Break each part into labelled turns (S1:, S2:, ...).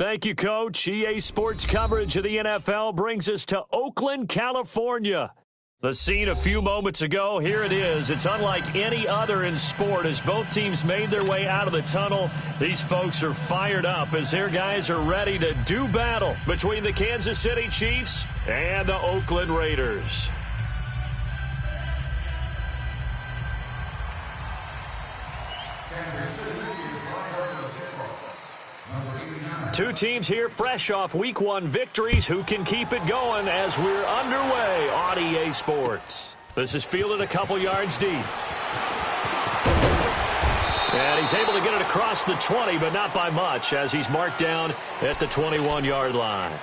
S1: Thank you, Coach. EA Sports coverage of the NFL brings us to Oakland, California. The scene a few moments ago, here it is. It's unlike any other in sport as both teams made their way out of the tunnel. These folks are fired up as their guys are ready to do battle between the Kansas City Chiefs and the Oakland Raiders. Two teams here fresh off Week 1 victories who can keep it going as we're underway on EA Sports. This is fielded a couple yards deep. And he's able to get it across the 20, but not by much as he's marked down at the 21-yard line.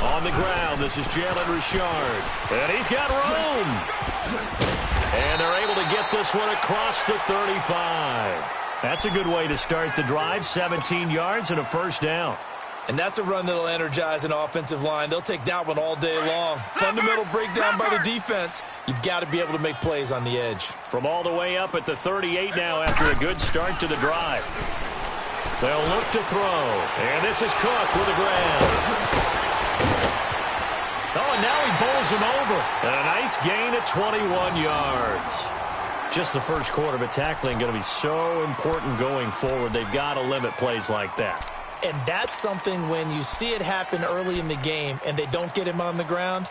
S1: On the ground, this is Jalen Richard. And he's got room. And they're able to get this one across the 35. That's a good way to start the drive. 17 yards and a first down.
S2: And that's a run that'll energize an offensive line. They'll take that one all day long. Fundamental breakdown by the defense. You've got to be able to make plays on the edge.
S1: From all the way up at the 38 now after a good start to the drive. They'll look to throw. And this is Cook with a grab. Oh, and now he bowls him over. And a nice gain at 21 yards. Just the first quarter, but tackling going to be so important going forward. They've got to limit plays like that.
S2: And that's something when you see it happen early in the game and they don't get him on the ground,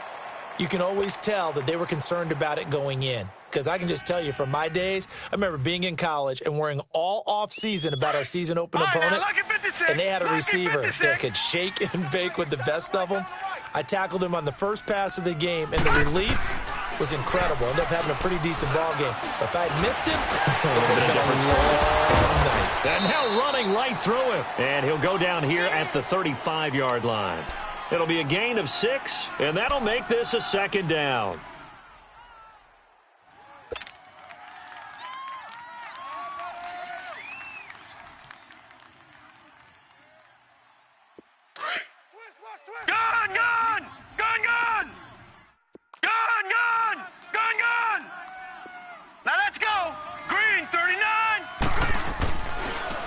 S2: you can always tell that they were concerned about it going in. Because I can just tell you from my days, I remember being in college and worrying all off-season about our season-open opponent, and they had a receiver that could shake and bake with the best of them. I tackled him on the first pass of the game, and the relief was incredible. Ended up having a pretty decent ball game. But if I had missed him, it would have been a long night.
S1: And now running right through him. And he'll go down here at the 35-yard line. It'll be a gain of 6, and that'll make this a second down.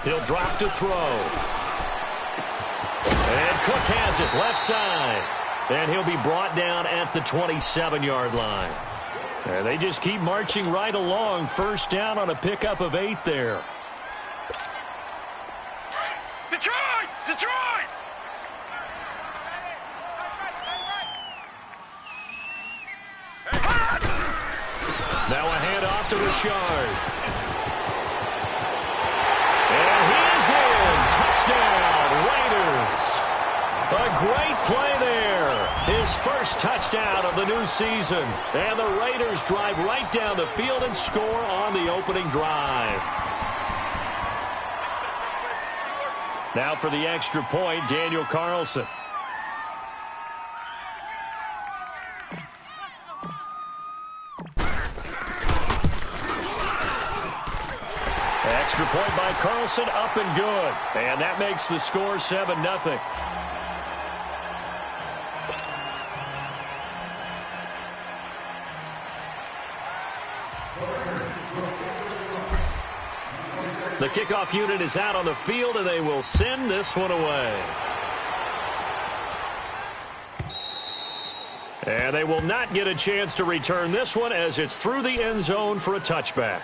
S1: He'll drop to throw. And Cook has it left side. And he'll be brought down at the 27-yard line. And they just keep marching right along. First down on a pickup of 8 there.
S3: Detroit! Detroit!
S1: Now a handoff to Richard. And he is in. Touchdown, Raiders. A great play there. His first touchdown of the new season. And the Raiders drive right down the field and score on the opening drive. Now for the extra point, Daniel Carlson. Extra point by Carlson, up and good. And that makes the score 7-0. The kickoff unit is out on the field, and they will send this one away. And they will not get a chance to return this one as it's through the end zone for a touchback.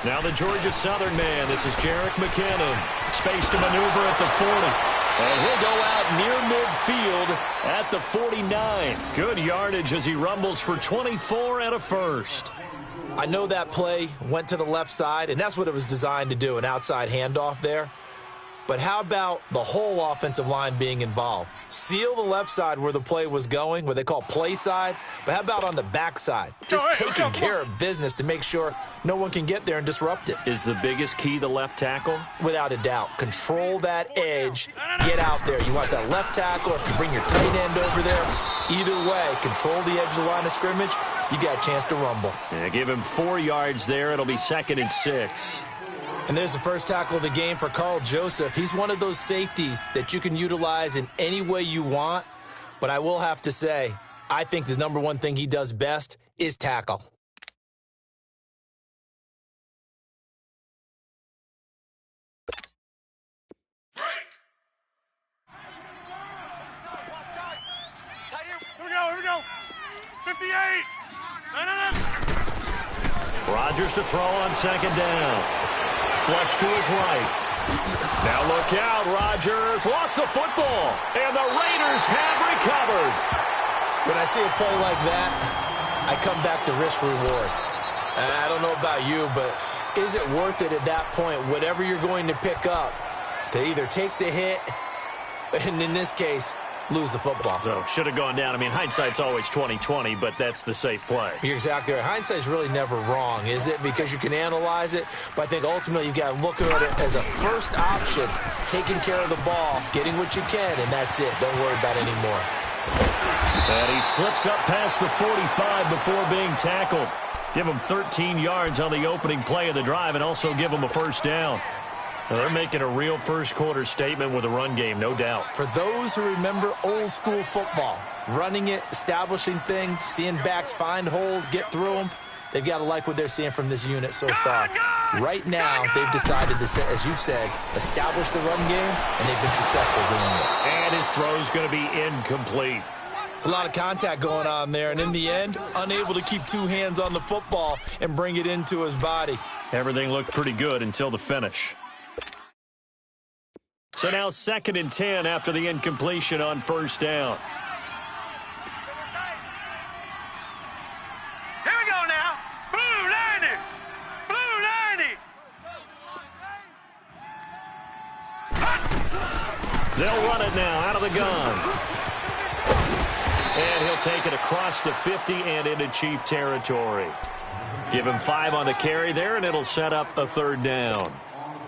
S1: Now the Georgia Southern man. This is Jerick McKinnon. Space to maneuver at the 40. And he'll go out near midfield at the 49. Good yardage as he rumbles for 24 and a first.
S2: I know that play went to the left side, and that's what it was designed to do, an outside handoff there. But how about the whole offensive line being involved? Seal the left side where the play was going, what they call play side, but how about on the back side? Just taking care of business to make sure no one can get there and disrupt it.
S1: Is the biggest key the left tackle?
S2: Without a doubt. Control that edge. Get out there. You want that left tackle. If you bring your tight end over there, either way, control the edge of the line of scrimmage, you got a chance to rumble.
S1: Yeah, give him 4 yards there. It'll be 2nd and 6.
S2: And there's the first tackle of the game for Carl Joseph. He's one of those safeties that you can utilize in any way you want. But I will have to say, I think the number one thing he does best is tackle.
S3: Here we go. 58.
S1: Rodgers to throw on 2nd down. Flush to his right. Now look out, Rodgers lost the football, and the Raiders have recovered.
S2: When I see a play like that, I come back to risk-reward. I don't know about you, but is it worth it at that point, whatever you're going to pick up, to either take the hit, and in this case, lose the football?
S1: So should have gone down. I mean, hindsight's always 20/20, but that's the safe play.
S2: You're exactly right. Hindsight's really never wrong, is it? Because you can analyze it, but I think ultimately you've got to look at it as a first option, taking care of the ball, getting what you can, and that's it. Don't worry about it anymore.
S1: And he slips up past the 45 before being tackled. Give him 13 yards on the opening play of the drive and also give him a first down. Well, they're making a real first-quarter statement with a run game, no doubt.
S2: For those who remember old-school football, running it, establishing things, seeing backs find holes, get through them, they've got to like what they're seeing from this unit so far. Right now, they've decided to, as you've said, establish the run game, and they've been successful doing it.
S1: And his throw's going to be incomplete.
S2: It's a lot of contact going on there, and in the end, unable to keep 2 hands on the football and bring it into his body.
S1: Everything looked pretty good until the finish. So now 2nd and 10 after the incompletion on first down.
S3: Here we go now. Blue 90. Blue 90.
S1: They'll run it now out of the gun. And he'll take it across the 50 and into Chief territory. Give him 5 on the carry there, and it'll set up a 3rd down.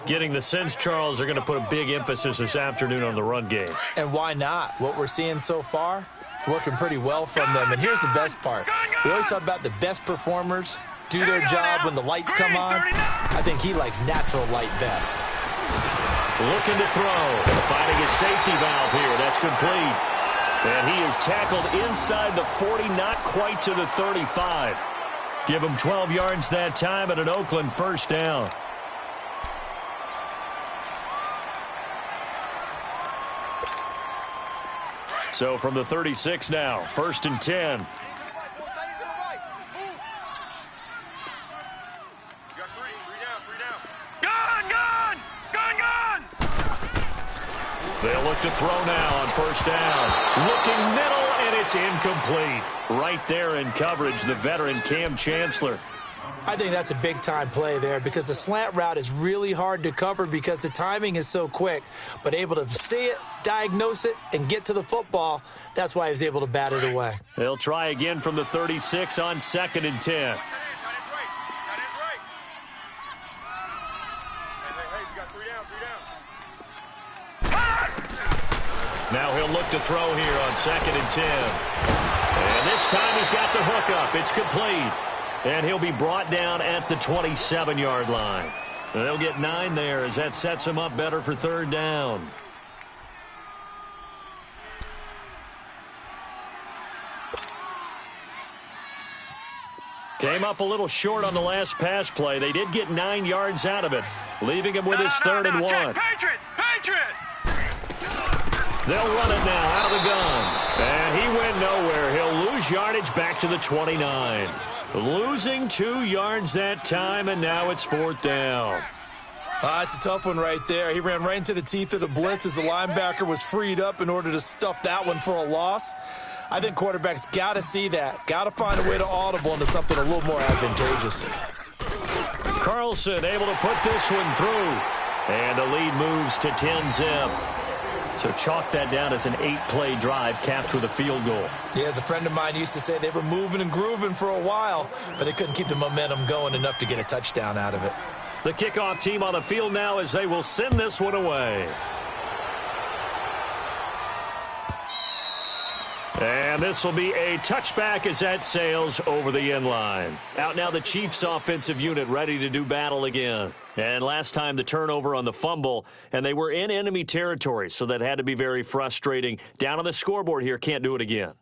S1: Getting the sense, Charles, they're going to put a big emphasis this afternoon on the run game.
S2: And why not? What we're seeing so far, it's working pretty well from them. And here's the best part. We always talk about the best performers do their job when the lights come on. I think he likes natural light best.
S1: Looking to throw. Finding his safety valve here. That's complete. And he is tackled inside the 40, not quite to the 35. Give him 12 yards that time at an Oakland first down. So from the 36 now, 1st and 10. They'll look to throw now on first down. Looking middle, and it's incomplete. Right there in coverage, the veteran Cam Chancellor.
S2: I think that's a big-time play there because the slant route is really hard to cover because the timing is so quick. But able to see it, diagnose it, and get to the football, that's why he was able to bat it away.
S1: They'll try again from the 36 on 2nd and 10. Now he'll look to throw here on 2nd and 10. And this time he's got the hook up. It's complete. And he'll be brought down at the 27-yard line. They'll get 9 there as that sets him up better for 3rd down. Came up a little short on the last pass play. They did get 9 yards out of it, leaving him with his 3rd and 1.
S3: Patriot!
S1: They'll run it now out of the gun. And he went nowhere. He'll lose yardage back to the 29. Losing 2 yards that time, and now it's 4th down.
S2: It's a tough one right there. He ran right into the teeth of the blitz as the linebacker was freed up in order to stuff that one for a loss. I think quarterbacks got to see that. Got to find a way to audible into something a little more advantageous.
S1: Carlson able to put this one through. And the lead moves to 10-zip. So chalk that down as an 8-play drive capped with a field goal.
S2: Yeah, as a friend of mine used to say, they were moving and grooving for a while, but they couldn't keep the momentum going enough to get a touchdown out of it.
S1: The kickoff team on the field now as they will send this one away. And this will be a touchback as that sails over the end line. Out now the Chiefs offensive unit ready to do battle again. And last time the turnover on the fumble, and they were in enemy territory, so that had to be very frustrating. Down on the scoreboard here, can't do it again.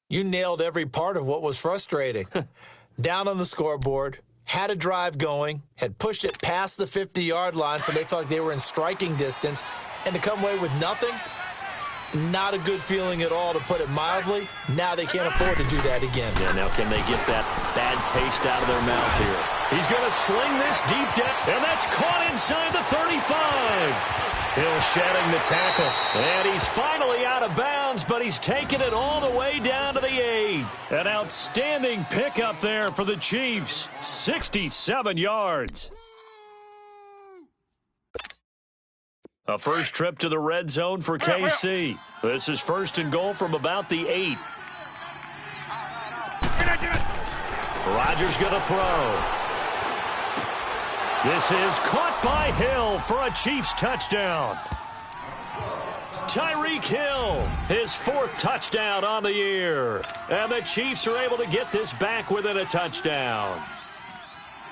S2: You nailed every part of what was frustrating. Down on the scoreboard, had a drive going, had pushed it past the 50-yard line, so they felt like they were in striking distance, and to come away with nothing, not a good feeling at all, to put it mildly. Now they can't afford to do that again.
S1: Yeah, now can they get that bad taste out of their mouth here? He's going to sling this deep down, and that's caught inside the 35. Hill shedding the tackle, and he's finally out of bounds, but he's taken it all the way down to the 8. An outstanding pickup there for the Chiefs, 67 yards. A first trip to the red zone for KC. This is first and goal from about the 8. Rodgers going to throw. This is caught by Hill for a Chiefs touchdown. Tyreek Hill, his 4th touchdown on the year. And the Chiefs are able to get this back within a touchdown.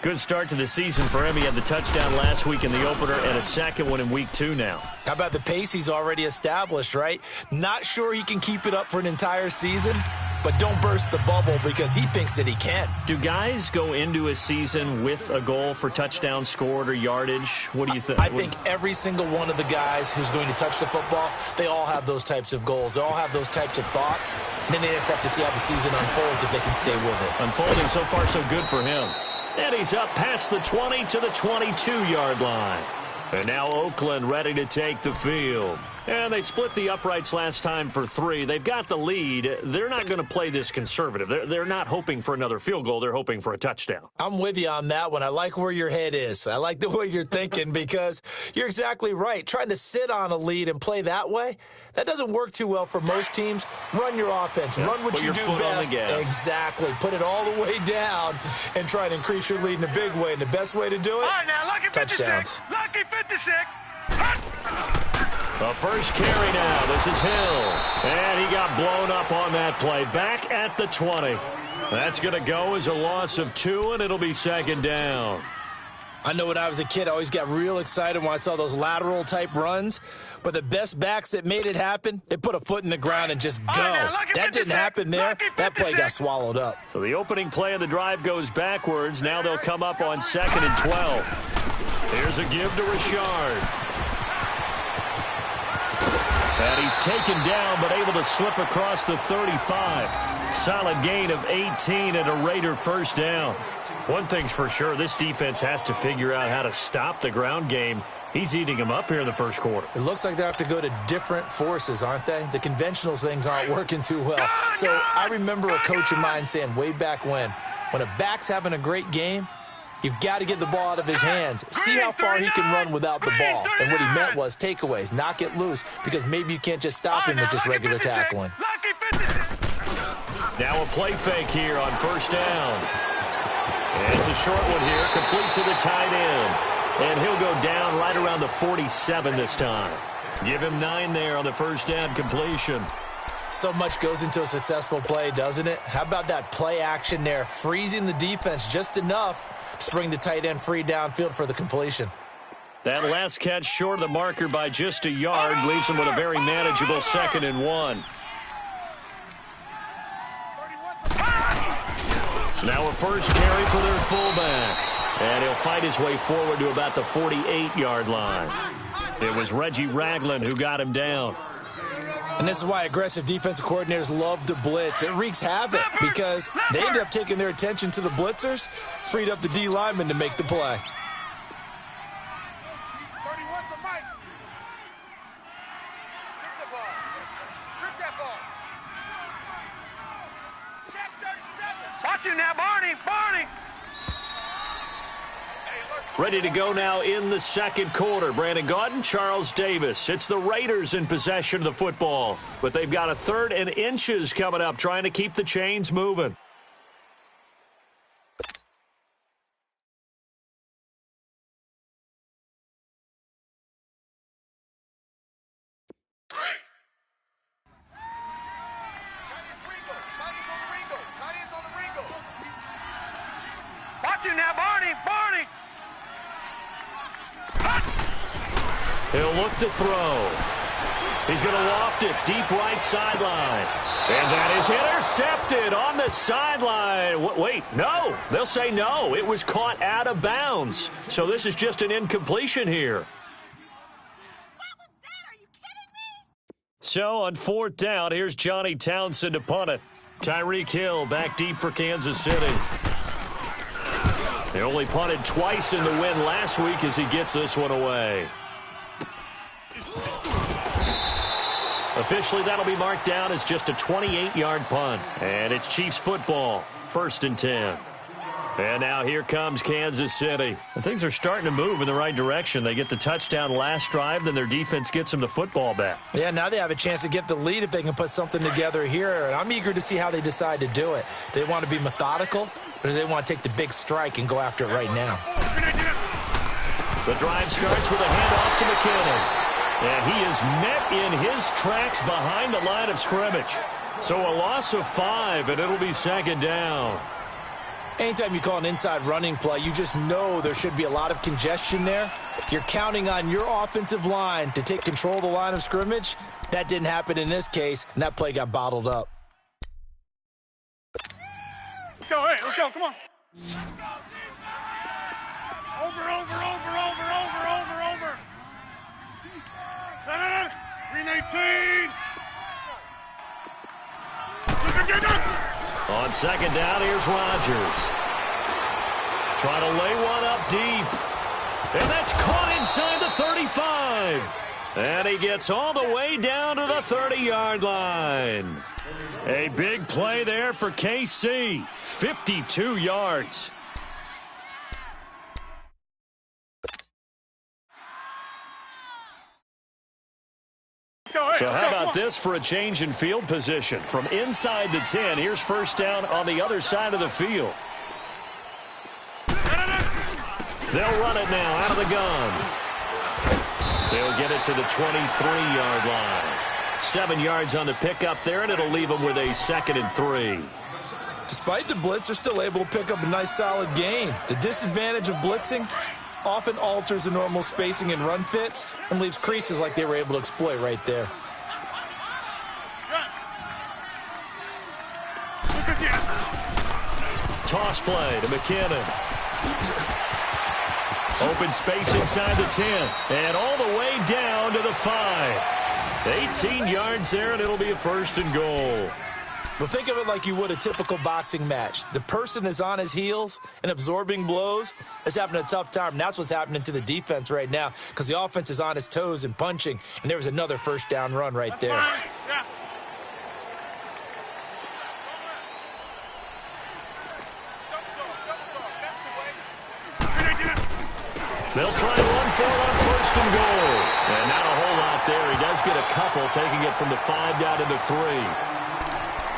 S1: Good start to the season for him. He had the touchdown last week in the opener and a second one in week 2 now.
S2: How about the pace he's already established, right? Not sure he can keep it up for an entire season, but don't burst the bubble because he thinks that he can.
S1: Do guys go into a season with a goal for touchdown scored or yardage? What do you think?
S2: I think every single one of the guys who's going to touch the football, they all have those types of goals. They all have those types of thoughts. And then they just have to see how the season unfolds if they can stay with it.
S1: Unfolding so far so good for him. And he's up past the 20 to the 22-yard line. And now Oakland ready to take the field. And they split the uprights last time for 3. They've got the lead. They're not going to play this conservative. They're not hoping for another field goal. They're hoping for a touchdown.
S2: I'm with you on that one. I like where your head is. I like the way you're thinking because you're exactly right. Trying to sit on a lead and play that way, that doesn't work too well for most teams. Run your offense. Run what you do best. Exactly. Put it all the way down and try to increase your lead in a big way. And the best way to do it,
S3: All right, now, lucky 56.
S2: touchdowns.
S3: Lucky 56.
S1: The first carry now. This is Hill. And he got blown up on that play. Back at the 20. That's going to go as a loss of 2, and it'll be second down.
S2: I know when I was a kid, I always got real excited when I saw those lateral-type runs. But the best backs that made it happen, they put a foot in the ground and just go. That didn't happen there. That play got swallowed up.
S1: So the opening play of the drive goes backwards. Now they'll come up on 2nd and 12. Here's a give to Richard. And he's taken down, but able to slip across the 35. Solid gain of 18 and a Raider first down. One thing's for sure, this defense has to figure out how to stop the ground game. He's eating them up here in the first quarter.
S2: It looks like they have to go to different forces, aren't they? The conventional things aren't working too well. So I remember a coach of mine saying way back when a back's having a great game, you've got to get the ball out of his hands. See how far he can run without the ball. And what he meant was takeaways, knock it loose, because maybe you can't just stop him with just regular tackling.
S1: Now a play fake here on first down. And it's a short one here, complete to the tight end. And he'll go down right around the 47 this time. Give him 9 there on the first down completion.
S2: So much goes into a successful play, doesn't it? How about that play action there, freezing the defense just enough to bring the tight end free downfield for the completion.
S1: That last catch short of the marker by just a yard leaves him with a very manageable 2nd and 1. Now a first carry for their fullback. And he'll fight his way forward to about the 48-yard line. It was Reggie Ragland who got him down.
S2: And this is why aggressive defensive coordinators love to blitz. It wreaks havoc because they end up taking their attention to the blitzers, freed up the D lineman to make the play.
S3: Watch you now, Barney. Barney.
S1: Ready to go now in the second quarter. Brandon Gaudin, Charles Davis. It's the Raiders in possession of the football, but they've got a 3rd and inches coming up, trying to keep the chains moving.
S3: Watch you now, Barney. Barney.
S1: He'll look to throw. He's going to loft it deep right sideline. And that is intercepted on the sideline. Wait, no. They'll say no. It was caught out of bounds. So this is just an incompletion here.
S4: What was that? Are you kidding me?
S1: So on 4th down, here's Johnny Townsend to punt it. Tyreek Hill back deep for Kansas City. They only punted twice in the win last week as he gets this one away. Officially, that'll be marked down as just a 28-yard punt. And it's Chiefs football, 1st and 10. And now here comes Kansas City. And things are starting to move in the right direction. They get the touchdown last drive, then their defense gets them the football back.
S2: Yeah, now they have a chance to get the lead if they can put something together here. And I'm eager to see how they decide to do it. They want to be methodical, or do they want to take the big strike and go after it right now?
S1: The drive starts with a handoff to McKinnon. And he is met in his tracks behind the line of scrimmage. So a loss of 5, and it'll be 2nd down.
S2: Anytime you call an inside running play, you just know there should be a lot of congestion there. You're counting on your offensive line to take control of the line of scrimmage. That didn't happen in this case, and that play got bottled up.
S3: Let's go, hey, let's go, come on. Over. 319.
S1: On 2nd down, here's Rodgers. Trying to lay one up deep. And that's caught inside the 35. And he gets all the way down to the 30-yard line. A big play there for KC. 52 yards. So how about this for a change in field position? From inside the 10, here's 1st down on the other side of the field. They'll run it now out of the gun. They'll get it to the 23-yard line. 7 yards on the pickup there, and it'll leave them with a 2nd and 3.
S2: Despite the blitz, they're still able to pick up a nice, solid gain. The disadvantage of blitzing often alters the normal spacing and run fits and leaves creases like they were able to exploit right there.
S1: Toss play to McKinnon. Open space inside the 10. And all the way down to the 5. 18 yards there, and it'll be a 1st and goal.
S2: Well, think of it like you would a typical boxing match. The person that's on his heels and absorbing blows is having a tough time. And that's what's happening to the defense right now because the offense is on his toes and punching. And there was another 1st down run right there.
S3: Yeah.
S1: They'll try to run for it on 1st and goal. And not a whole lot there. He does get a couple, taking it from the 5 down to the 3.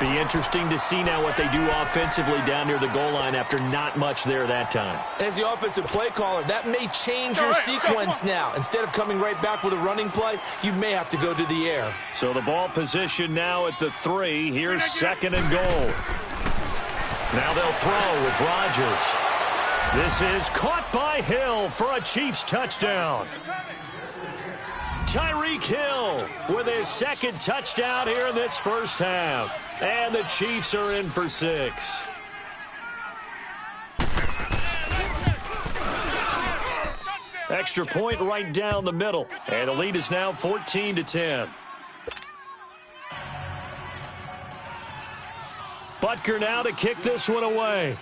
S1: Be interesting to see now what they do offensively down near the goal line after not much there that time.
S2: As the offensive play caller, that may change your sequence now. Instead of coming right back with a running play, you may have to go to the air.
S1: So the ball position now at the 3. Here's 2nd and goal. Now they'll throw with Rodgers. This is caught by Hill for a Chiefs touchdown. Tyreek Hill with his 2nd touchdown here in this 1st half. And the Chiefs are in for 6. Extra point right down the middle. And the lead is now 14-10. Butker now to kick this one away.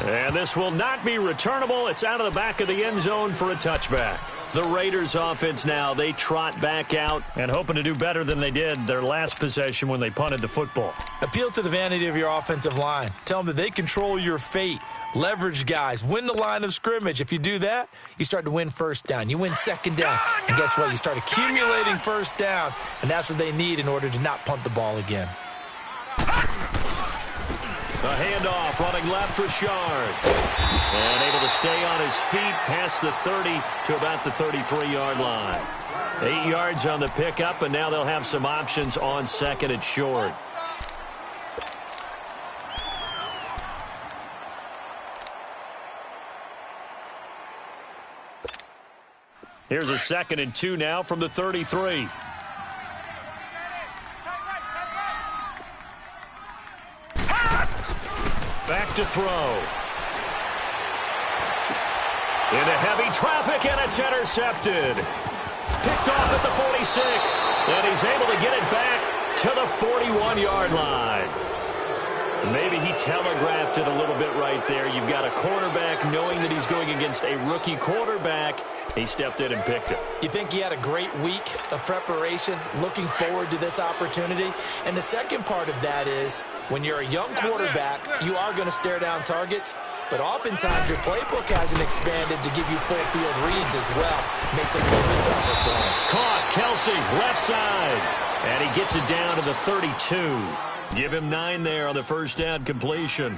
S1: And this will not be returnable. It's out of the back of the end zone for a touchback. The Raiders offense now, they trot back out and hoping to do better than they did their last possession when they punted the football.
S2: Appeal to the vanity of your offensive line. Tell them that they control your fate. Leverage guys. Win the line of scrimmage. If you do that, you start to win first down. You win second down. And guess what? You start accumulating first downs, and that's what they need in order to not punt the ball again.
S1: A handoff, running left, Richard. And able to stay on his feet past the 30 to about the 33-yard line. 8 yards on the pickup, and now they'll have some options on second and short. Here's a 2nd and 2 now from the 33. Back to throw. Into heavy traffic, and it's intercepted. Picked off at the 46, and he's able to get it back to the 41-yard line. Maybe he telegraphed it a little bit right there. You've got a quarterback knowing that he's going against a rookie quarterback. He stepped in and picked it.
S2: You think he had a great week of preparation, looking forward to this opportunity? And the second part of that is, when you're a young quarterback, you are going to stare down targets, but oftentimes your playbook hasn't expanded to give you full field reads as well. Makes it a little bit tougher for him.
S1: Caught, Kelsey, left side. And he gets it down to the 32. Give him 9 there on the first down completion.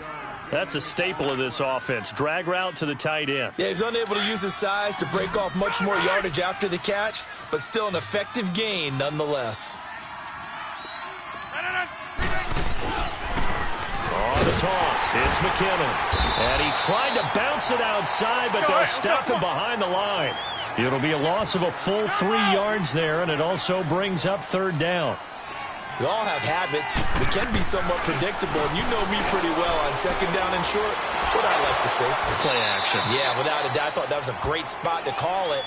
S1: That's a staple of this offense. Drag route to the tight end.
S2: Yeah, he's unable to use his size to break off much more yardage after the catch, but still an effective gain nonetheless.
S1: On the toss, it's McKinnon. And he tried to bounce it outside, but they'll stop him behind the line. It'll be a loss of a full 3 yards there, and it also brings up 3rd down.
S2: We all have habits. We can be somewhat predictable, and you know me pretty well on 2nd down and short. What I like to see.
S1: Play action.
S2: Yeah, without a doubt. I thought that was a great spot to call it.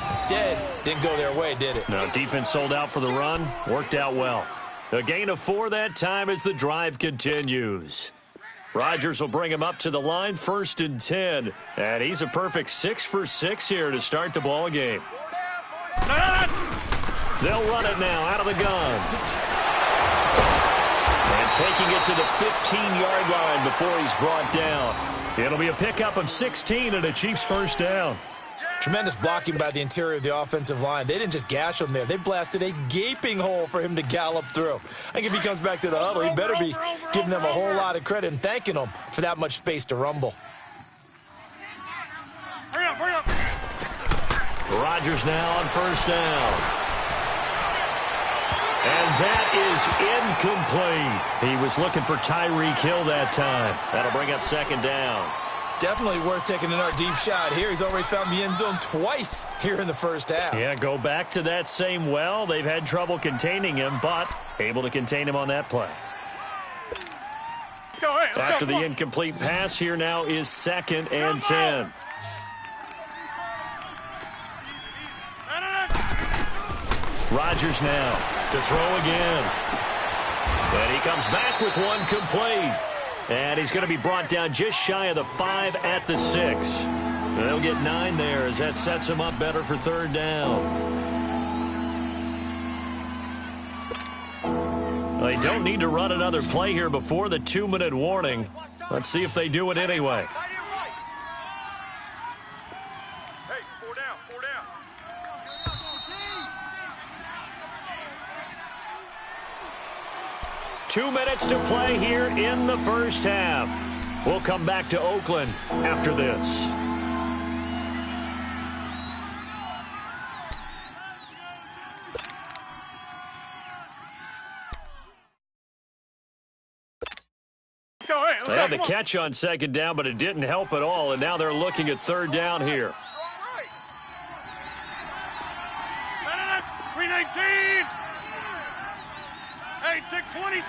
S2: Instead, didn't go their way, did it?
S1: No, defense sold out for the run. Worked out well. A gain of 4 that time as the drive continues. Rodgers will bring him up to the line, 1st and 10. And he's a perfect 6 for 6 here to start the ball game. They'll run it now out of the gun. And taking it to the 15-yard line before he's brought down. It'll be a pickup of 16 and a Chiefs first down.
S2: Tremendous blocking by the interior of the offensive line. They didn't just gash him there. They blasted a gaping hole for him to gallop through. I think if he comes back to the huddle, he better be giving them a whole lot of credit and thanking them for that much space to rumble.
S3: Hurry up, hurry up.
S1: Rodgers now on first down. And that is incomplete. He was looking for Tyreek Hill that time. That'll bring up 2nd down.
S2: Definitely worth taking another deep shot here. He's already found the end zone twice here in the first half.
S1: Yeah, go back to that same well. They've had trouble containing him, but able to contain him on that play. After the incomplete pass, here now is 2nd and 10. Rodgers now to throw again. And he comes back with one complete. And he's going to be brought down just shy of the 5 at the 6. They'll get 9 there as that sets him up better for 3rd down. They don't need to run another play here before the 2-minute warning. Let's see if they do it anyway.
S3: Hey, 4 down, 4 down.
S1: 2 minutes to play here in the first half. We'll come back to Oakland after this. They had the catch on 2nd down, but it didn't help at all, and now they're looking at 3rd down here.
S3: 319. Hey, check 26.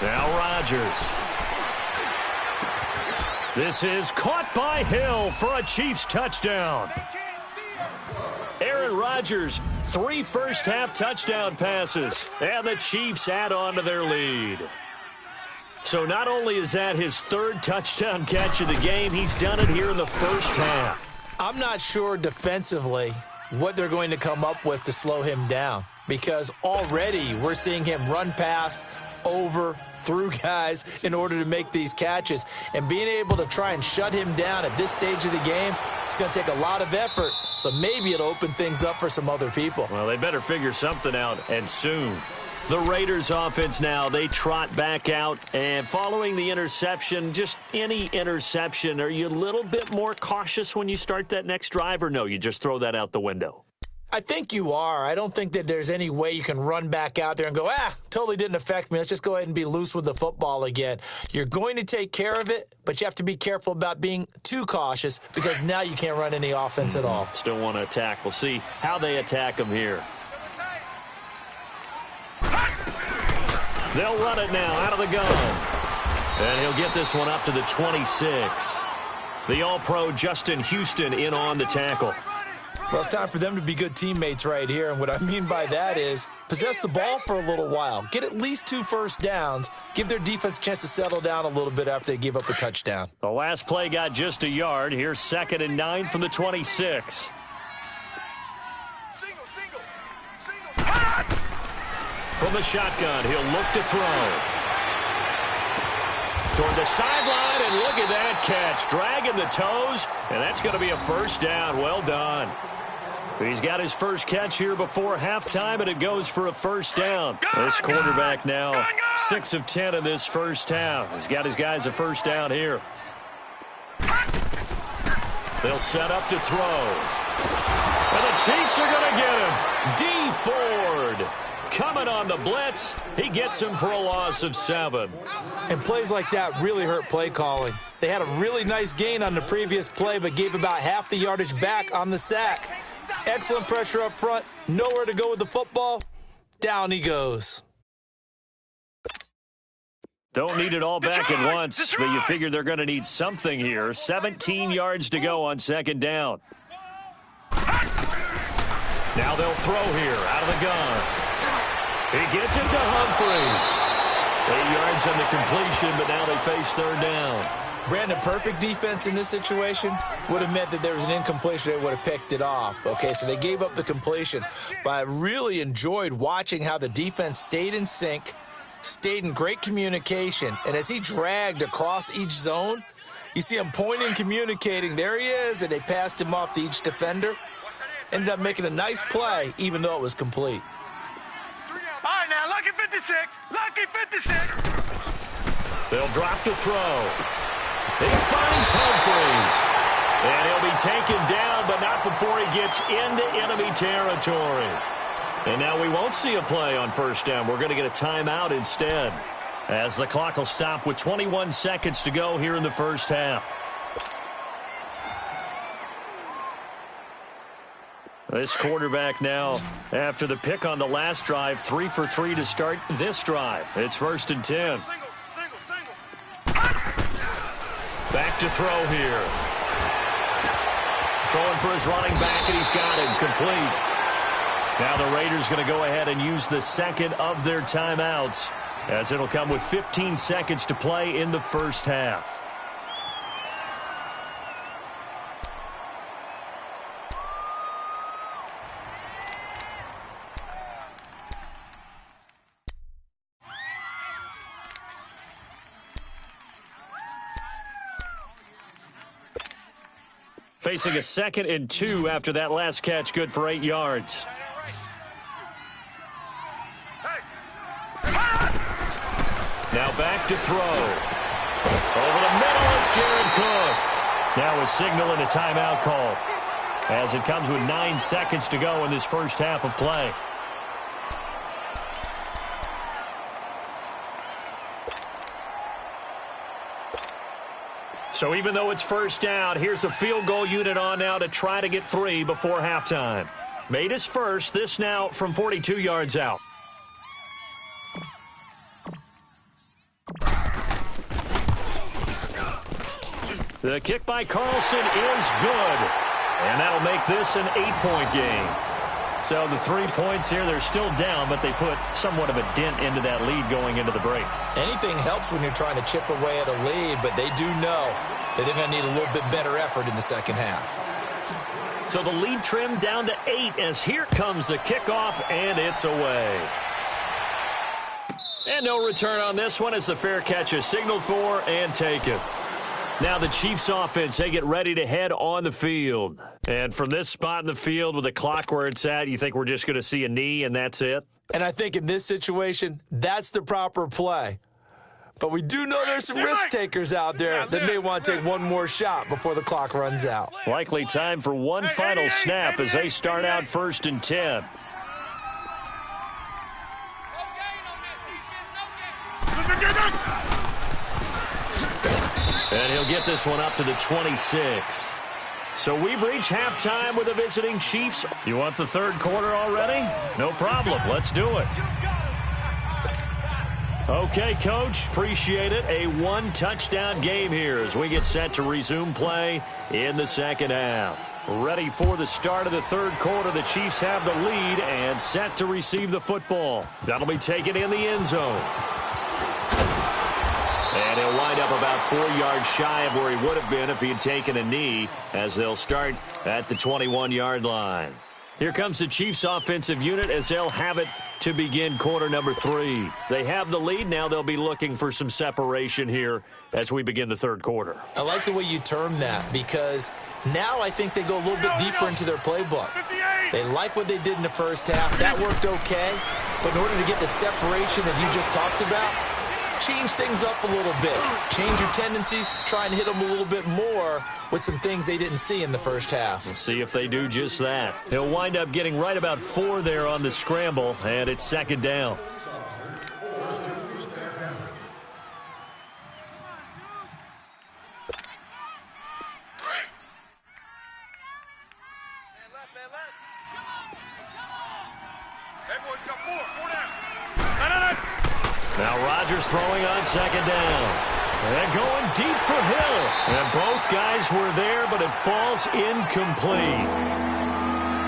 S1: Now Rodgers. This is caught by Hill for a Chiefs touchdown. Aaron Rodgers, 3 first-half touchdown passes, and the Chiefs add on to their lead. So not only is that his third touchdown catch of the game, he's done it here in the first half.
S2: I'm not sure defensively what they're going to come up with to slow him down, because already we're seeing him run past, over, through guys in order to make these catches. And being able to try and shut him down at this stage of the game, it's going to take a lot of effort. So maybe it'll open things up for some other people.
S1: Well, they better figure something out, and soon. The Raiders offense now, they trot back out, and following the interception, just any interception, are you a little bit more cautious when you start that next drive, or no, you just throw that out the window?
S2: I think you are. I don't think that there's any way you can run back out there and go, totally didn't affect me. Let's just go ahead and be loose with the football again. You're going to take care of it, but you have to be careful about being too cautious, because now you can't run any offense at all.
S1: Still want to attack. We'll see how they attack him here. They'll run it now out of the gun. And he'll get this one up to the 26. The All-Pro Justin Houston in on the tackle.
S2: Well, it's time for them to be good teammates right here. And what I mean by that is possess the ball for a little while. Get at least 2 first downs. Give their defense a chance to settle down a little bit after they give up a touchdown.
S1: The last play got just a yard. Here's 2nd and 9 from the 26. From the shotgun, he'll look to throw. Toward the sideline, and look at that catch. Dragging the toes, and that's going to be a first down. Well done. He's got his first catch here before halftime, and it goes for a first down. This quarterback now 6 of 10 in this first half. He's got his guys a first down here. They'll set up to throw. And the Chiefs are going to get him. D. Ford coming on the blitz. He gets him for a loss of 7.
S2: And plays like that really hurt play calling. They had a really nice gain on the previous play, but gave about half the yardage back on the sack. Excellent pressure up front. Nowhere to go with the football. Down he goes.
S1: Don't need it all back at once, but you figure they're going to need something here. 17 yards to go on 2nd down. Now they'll throw here out of the gun. He gets it to Humphreys. 8 yards on the completion, but now they face 3rd down.
S2: Brandon, perfect defense in this situation would have meant that there was an incompletion. They would have picked it off. Okay, so they gave up the completion. But I really enjoyed watching how the defense stayed in sync, stayed in great communication. And as he dragged across each zone, you see him pointing, communicating. There he is, and they passed him off to each defender. Ended up making a nice play, even though it was complete.
S3: All right, now, lucky 56. Lucky 56.
S1: They'll drop to throw. He finds Humphreys. And he'll be taken down, but not before he gets into enemy territory. And now we won't see a play on 1st down. We're going to get a timeout instead, as the clock will stop with 21 seconds to go here in the first half. This quarterback now, after the pick on the last drive, 3 for 3 to start this drive. It's 1st and 10. Back to throw here. Throwing for his running back, and he's got him complete. Now the Raiders going to go ahead and use the 2nd of their timeouts, as it'll come with 15 seconds to play in the first half. Facing a 2nd and 2 after that last catch, good for 8 yards. Now back to throw. Over the middle, it's Jared Cook. Now a signal and a timeout call, as it comes with 9 seconds to go in this first half of play. So even though it's 1st down, here's the field goal unit on now to try to get 3 before halftime. Made his first, this now from 42 yards out. The kick by Carlson is good, and that'll make this an 8-point game. So the 3 points here, they're still down, but they put somewhat of a dent into that lead going into the break.
S2: Anything helps when you're trying to chip away at a lead, but they do know that they're going to need a little bit better effort in the second half.
S1: So the lead trimmed down to 8 as here comes the kickoff, and it's away. And no return on this one as the fair catch is signaled for and taken. Now the Chiefs offense, they get ready to head on the field. And from this spot in the field with the clock where it's at, you think we're just going to see a knee and that's it?
S2: And I think in this situation, that's the proper play. But we do know there's some risk takers out there that may want to take one more shot before the clock runs out.
S1: Likely time for one final snap as they start out 1st and 10. And he'll get this one up to the 26. So we've reached halftime with the visiting Chiefs. You want the third quarter already? No problem. Let's do it. Okay, Coach. Appreciate it. A one-touchdown game here as we get set to resume play in the second half. Ready for the start of the third quarter. The Chiefs have the lead and set to receive the football. That'll be taken in the end zone. And he'll wind up about 4 yards shy of where he would have been if he had taken a knee, as they'll start at the 21-yard line. Here comes the Chiefs offensive unit as they'll have it to begin quarter number 3. They have the lead. Now they'll be looking for some separation here as we begin the third quarter.
S2: I like the way you term that because now I think they go a little bit deeper into their playbook. They like what they did in the first half. That worked okay. But in order to get the separation that you just talked about, change things up a little bit. Change your tendencies. Try and hit them a little bit more with some things they didn't see in the first half.
S1: We'll see if they do just that. He'll wind up getting right about 4 there on the scramble, and it's second down. Now Rodgers throwing on second down. And going deep for Hill. And both guys were there, but it falls incomplete.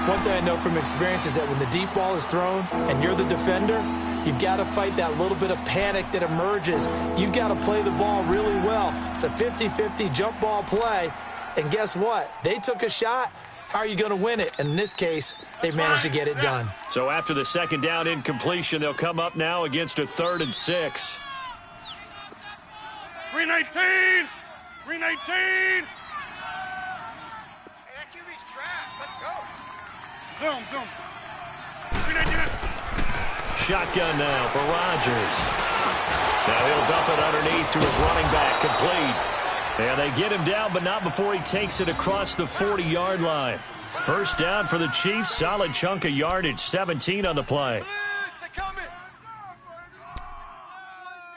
S2: One thing I know from experience is that when the deep ball is thrown and you're the defender, you've got to fight that little bit of panic that emerges. You've got to play the ball really well. It's a 50-50 jump ball play. And guess what? They took a shot. How are you going to win it? And in this case, they managed to get it done.
S1: So after the second down incompletion, they'll come up now against a 3rd and 6.
S3: 319! 319!
S5: Hey, that QB's trash. Let's go.
S3: Zoom. 319!
S1: Shotgun now for Rodgers. Now he'll dump it underneath to his running back, complete. And they get him down, but not before he takes it across the 40-yard line. First down for the Chiefs. Solid chunk of yardage, 17 on the play.
S5: They're coming.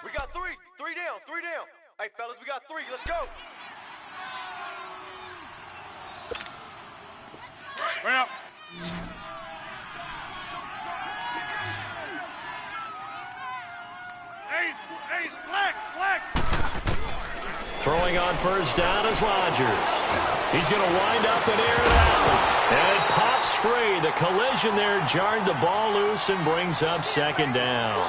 S5: We got 3. 3 down. 3 down. Hey, fellas, we got 3. Let's go.
S3: Well. Hey, Lex.
S1: Throwing on first down is Rodgers. He's going to wind up and air it out. And it pops free. The collision there jarred the ball loose and brings up second down.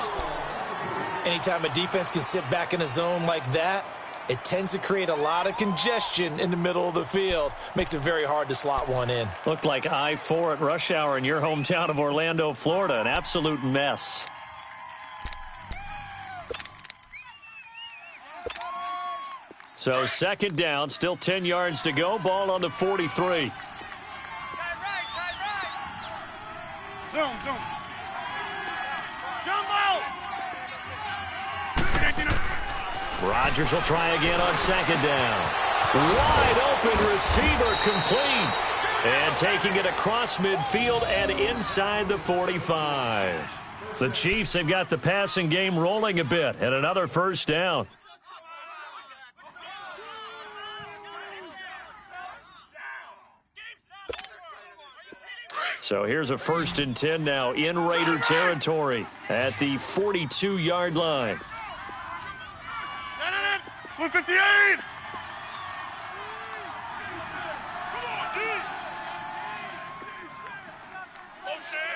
S2: Anytime a defense can sit back in a zone like that, it tends to create a lot of congestion in the middle of the field. Makes it very hard to slot one in.
S1: Looked like I-4 at rush hour in your hometown of Orlando, Florida. An absolute mess. So second down, still 10 yards to go. Ball on the 43.
S3: Zoom. Jumbo!
S1: Rodgers will try again on second down. Wide open receiver, complete. And taking it across midfield and inside the 45. The Chiefs have got the passing game rolling a bit, and another first down. So here's a 1st and 10 now in Raider territory at the 42-yard line.
S3: 158! Motion!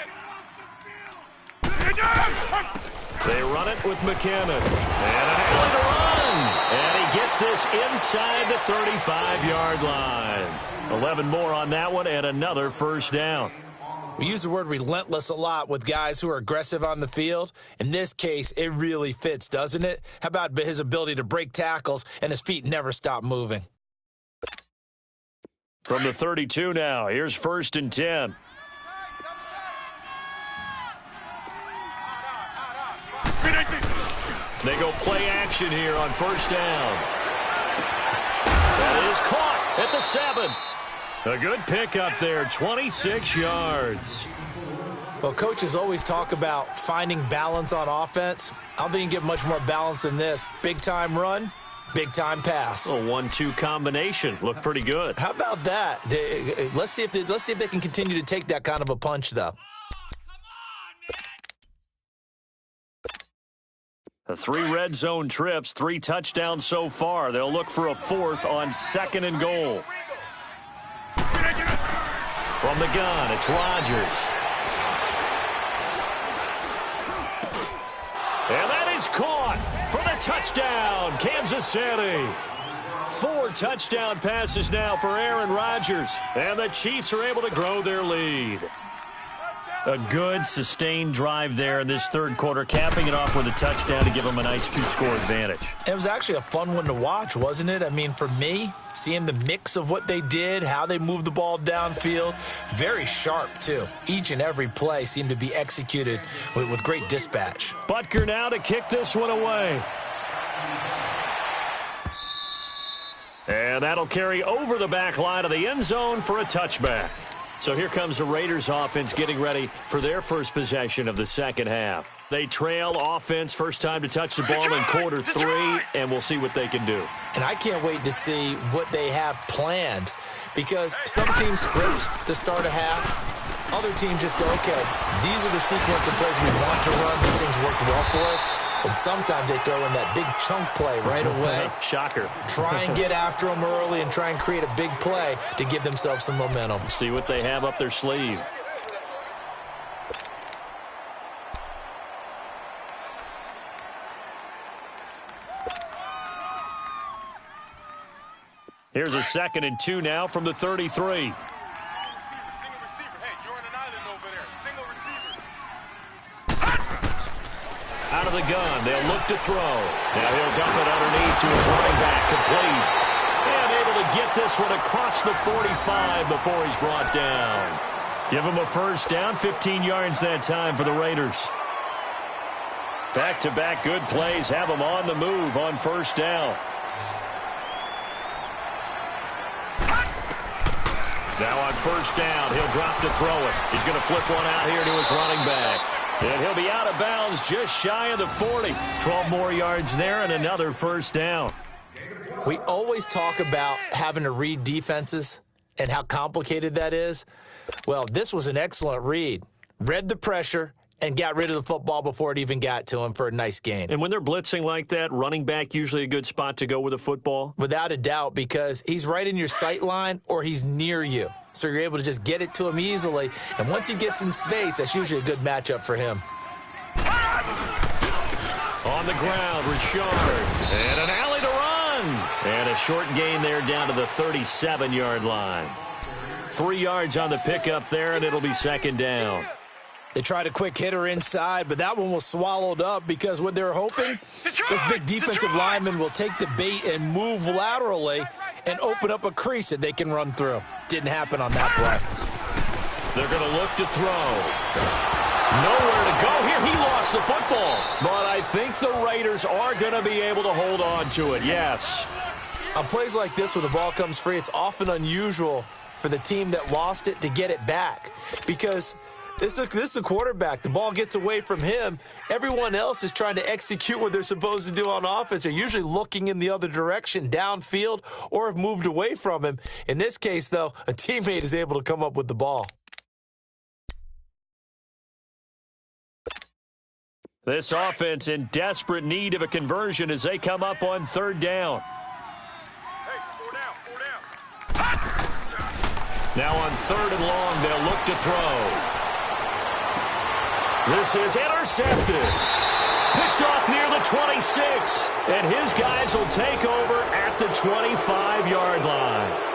S1: They run it with McKinnon. And an alley to run. And he gets this inside the 35-yard line. 11 more on that one and another first down.
S2: We use the word relentless a lot with guys who are aggressive on the field. In this case, it really fits, doesn't it? How about his ability to break tackles and his feet never stop moving?
S1: From the 32 now, here's 1st and 10. They go play action here on 1st down. That is caught at the 7. A good pickup there, 26 yards.
S2: Well, coaches always talk about finding balance on offense. I don't think you can get much more balance than this. Big-time run, big-time pass.
S1: A 1-2 combination. Looked pretty good.
S2: How about that? Let's see if they can continue to take that kind of a punch, though.
S1: The 3 red zone trips, 3 touchdowns so far. They'll look for a 4th on 2nd and goal. From the gun, it's Rodgers. And that is caught for the touchdown, Kansas City. 4 touchdown passes now for Aaron Rodgers. And the Chiefs are able to grow their lead. A good, sustained drive there in this third quarter, capping it off with a touchdown to give them a nice 2-score advantage.
S2: It was actually a fun one to watch, wasn't it? I mean, for me, seeing the mix of what they did, how they moved the ball downfield, very sharp, too. Each and every play seemed to be executed with great dispatch.
S1: Butker now to kick this one away. And that'll carry over the back line of the end zone for a touchback. So here comes the Raiders offense getting ready for their first possession of the second half. They trail offense, first time to touch the ball in quarter 3, and we'll see what they can do.
S2: And I can't wait to see what they have planned, because some teams script to start a half. Other teams just go, okay, these are the sequence of plays we want to run. These things worked well for us. And sometimes they throw in that big chunk play right away.
S1: Shocker.
S2: Try and get after them early and try and create a big play to give themselves some momentum.
S1: See what they have up their sleeve. Here's a 2nd and 2 now from the 33. Out of the gun, they'll look to throw. Now he'll dump it underneath to his running back, complete. And able to get this one across the 45 before he's brought down. Give him a first down, 15 yards that time for the Raiders. Back-to-back good plays have him on the move on first down. Now on first down, he'll drop to throw it. He's going to flip one out here to his running back. And he'll be out of bounds just shy of the 40. 12 more yards there and another first down.
S2: We always talk about having to read defenses and how complicated that is. Well, this was an excellent read. Read the pressure and got rid of the football before it even got to him for a nice gain.
S1: And when they're blitzing like that, running back usually a good spot to go with a football?
S2: Without a doubt, because he's right in your sight line or he's near you. So you're able to just get it to him easily. And once he gets in space, that's usually a good matchup for him.
S1: On the ground, Richard. And an alley to run. And a short gain there down to the 37-yard line. 3 yards on the pickup there, and it'll be second down.
S2: They tried a quick hitter inside, but that one was swallowed up because what they're hoping, this big defensive lineman will take the bait and move laterally and open up a crease that they can run through. Didn't happen on that play.
S1: They're going to look to throw. Nowhere to go here. He lost the football. But I think the Raiders are going to be able to hold on to it, yes.
S2: On plays like this where the ball comes free, it's often unusual for the team that lost it to get it back because this is the quarterback. The ball gets away from him. Everyone else is trying to execute what they're supposed to do on offense. They're usually looking in the other direction, downfield, or have moved away from him. In this case, though, a teammate is able to come up with the ball.
S1: This offense in desperate need of a conversion as they come up on third down.
S3: Hey, four down.
S1: Now on third and long, they'll look to throw. This is intercepted. Picked off near the 26. And his guys will take over at the 25-yard line.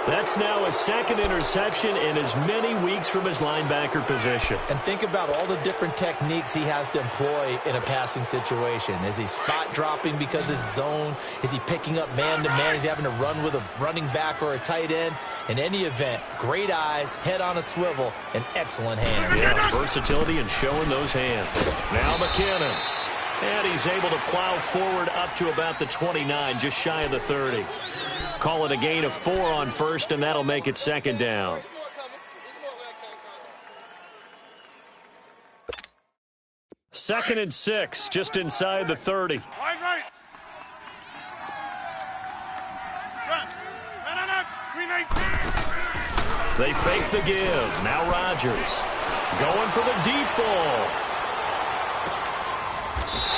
S1: That's now a second interception in as many weeks from his linebacker position.
S2: And think about all the different techniques he has to employ in a passing situation. Is he spot dropping because it's zone? Is he picking up man-to-man? Is he having to run with a running back or a tight end? In any event, great eyes, head on a swivel, and excellent hands.
S1: Yeah, versatility and showing those hands. Now McKinnon. And he's able to plow forward up to about the 29, just shy of the 30. Call it a gain of 4 on first, and that'll make it second down. Second and 6, just inside the 30.
S3: Right. Run.
S1: They fake the give. Now Rodgers going for the deep ball.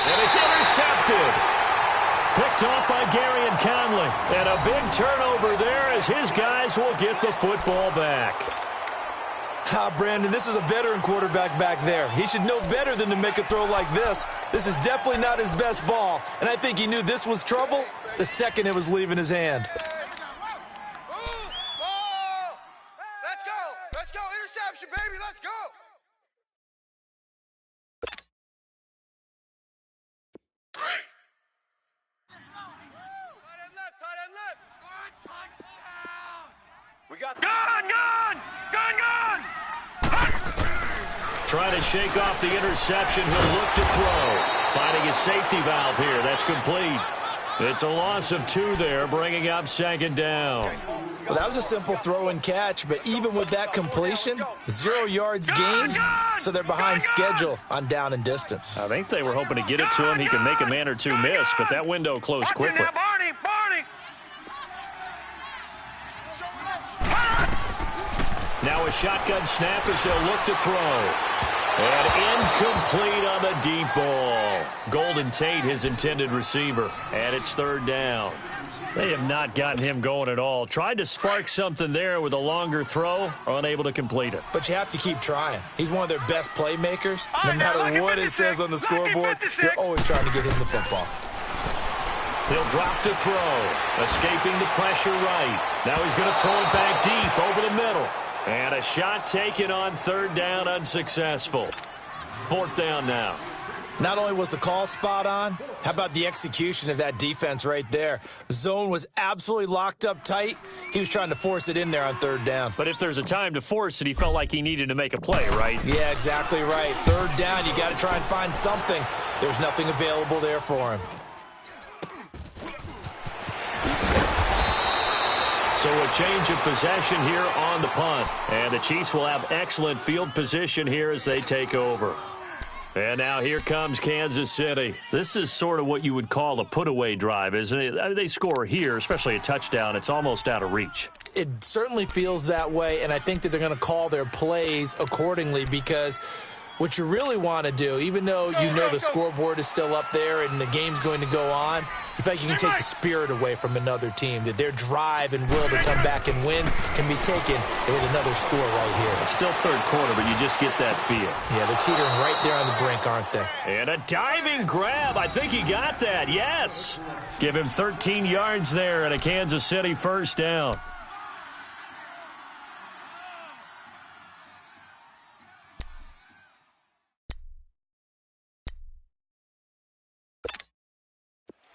S1: And it's intercepted. Picked off by Gary and Conley. And a big turnover there as his guys will get the football back.
S2: Brandon, this is a veteran quarterback back there. He should know better than to make a throw like this. This is definitely not his best ball. And I think he knew this was trouble the second it was leaving his hand.
S5: Let's go. Interception, baby. Let's go. Tight end left. We got
S3: Gun!
S1: Trying to shake off the interception. He'll look to throw. Finding his safety valve here. That's complete. It's a loss of 2 there, bringing up second down.
S2: Well, that was a simple throw and catch, but even with that completion, 0 yards gained, so they're behind schedule on down and distance.
S1: I think they were hoping to get it to him. He can make a man or two miss, but that window closed quickly.
S3: Barney!
S1: Now a shotgun snap as they'll look to throw. And incomplete on the deep ball. Golden Tate, his intended receiver. And it's third down. They have not gotten him going at all. Tried to spark something there with a longer throw, unable to complete it.
S2: But you have to keep trying. He's one of their best playmakers. No matter what it says on the scoreboard, they're always trying to get him the football.
S1: He'll drop to throw. Escaping the pressure right. Now he's going to throw it back deep over the middle. And a shot taken on third down, unsuccessful. Fourth down now.
S2: Not only was the call spot on, how about the execution of that defense right there? The zone was absolutely locked up tight. He was trying to force it in there on third down.
S1: But if there's a time to force it, he felt like he needed to make a play, right?
S2: Yeah, exactly right. Third down, you got to try and find something. There's nothing available there for him.
S1: So a change of possession here on the punt. And the Chiefs will have excellent field position here as they take over. And now here comes Kansas City. This is sort of what you would call a put-away drive, isn't it? I mean, they score here, especially a touchdown. It's almost out of reach.
S2: It certainly feels that way, and I think that they're going to call their plays accordingly because what you really want to do, even though you know the scoreboard is still up there and the game's going to go on, you feel like you can take the spirit away from another team, that their drive and will to come back and win can be taken with another score right here.
S1: It's still third quarter, but you just get that feel.
S2: Yeah, they're teetering right there on the brink, aren't they?
S1: And a diving grab. I think he got that, yes. Give him 13 yards there and a Kansas City first down.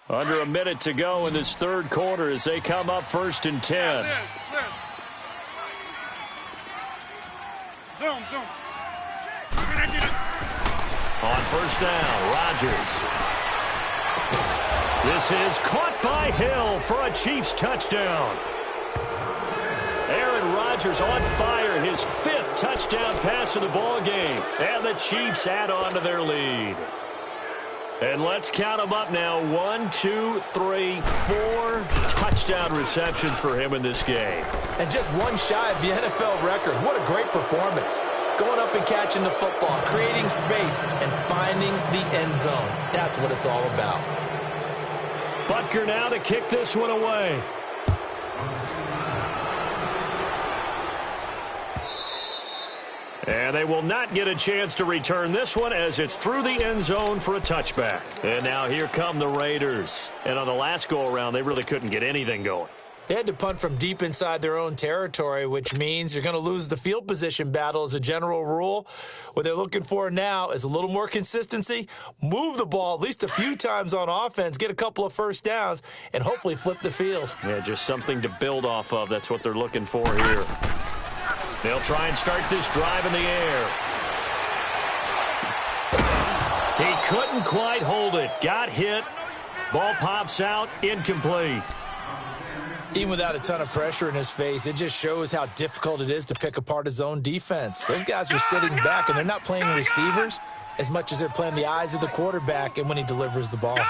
S1: Under a minute to go in this third quarter as they come up first and 10.
S3: Zoom.
S1: On first down, Rodgers. This is caught by Hill for a Chiefs touchdown. Aaron Rodgers on fire, his 5th touchdown pass of the ball game. And the Chiefs add on to their lead. And let's count them up now. 1, 2, 3, 4 touchdown receptions for him in this game.
S2: And just one shy of the NFL record. What a great performance. Going up and catching the football, creating space, and finding the end zone. That's what it's all about.
S1: Butker now to kick this one away. And they will not get a chance to return this one as it's through the end zone for a touchback. And now here come the Raiders. And on the last go-around, they really couldn't get anything going.
S2: They had to punt from deep inside their own territory, which means you're going to lose the field position battle as a general rule. What they're looking for now is a little more consistency, move the ball at least a few times on offense, get a couple of first downs, and hopefully flip the field.
S1: Yeah, just something to build off of. That's what they're looking for here. They'll try and start this drive in the air. He couldn't quite hold it. Got hit. Ball pops out. Incomplete.
S2: Even without a ton of pressure in his face, it just shows how difficult it is to pick apart his own defense. Those guys are sitting back, and they're not playing receivers as much as they're playing the eyes of the quarterback and when he delivers the ball.
S3: Gone!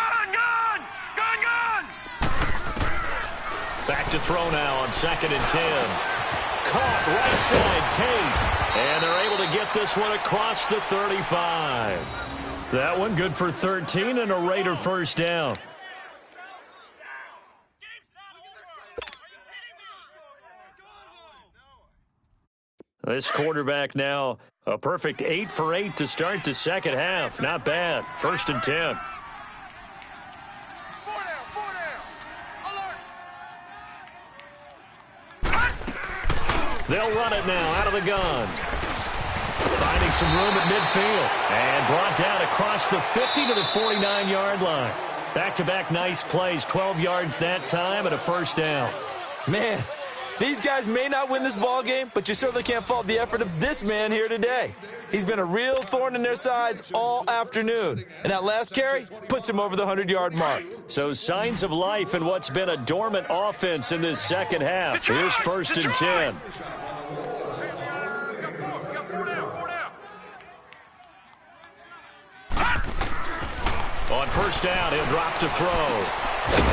S1: Back to throw now on 2nd and 10. Caught right side, Tate. And they're able to get this one across the 35. That one good for 13 and a Raider first down. This quarterback now a perfect 8 for 8 to start the second half. Not bad. 1st and 10. They'll run it now out of the gun. Finding some room at midfield. And brought down across the 50 to the 49-yard line. Back-to-back nice plays. 12 yards that time and a first down.
S2: Man, these guys may not win this ball game, but you certainly can't fault the effort of this man here today. He's been a real thorn in their sides all afternoon. And that last carry puts him over the 100-yard mark.
S1: So signs of life in what's been a dormant offense in this second half. Here's 1st and 10. On first down, he'll drop to throw.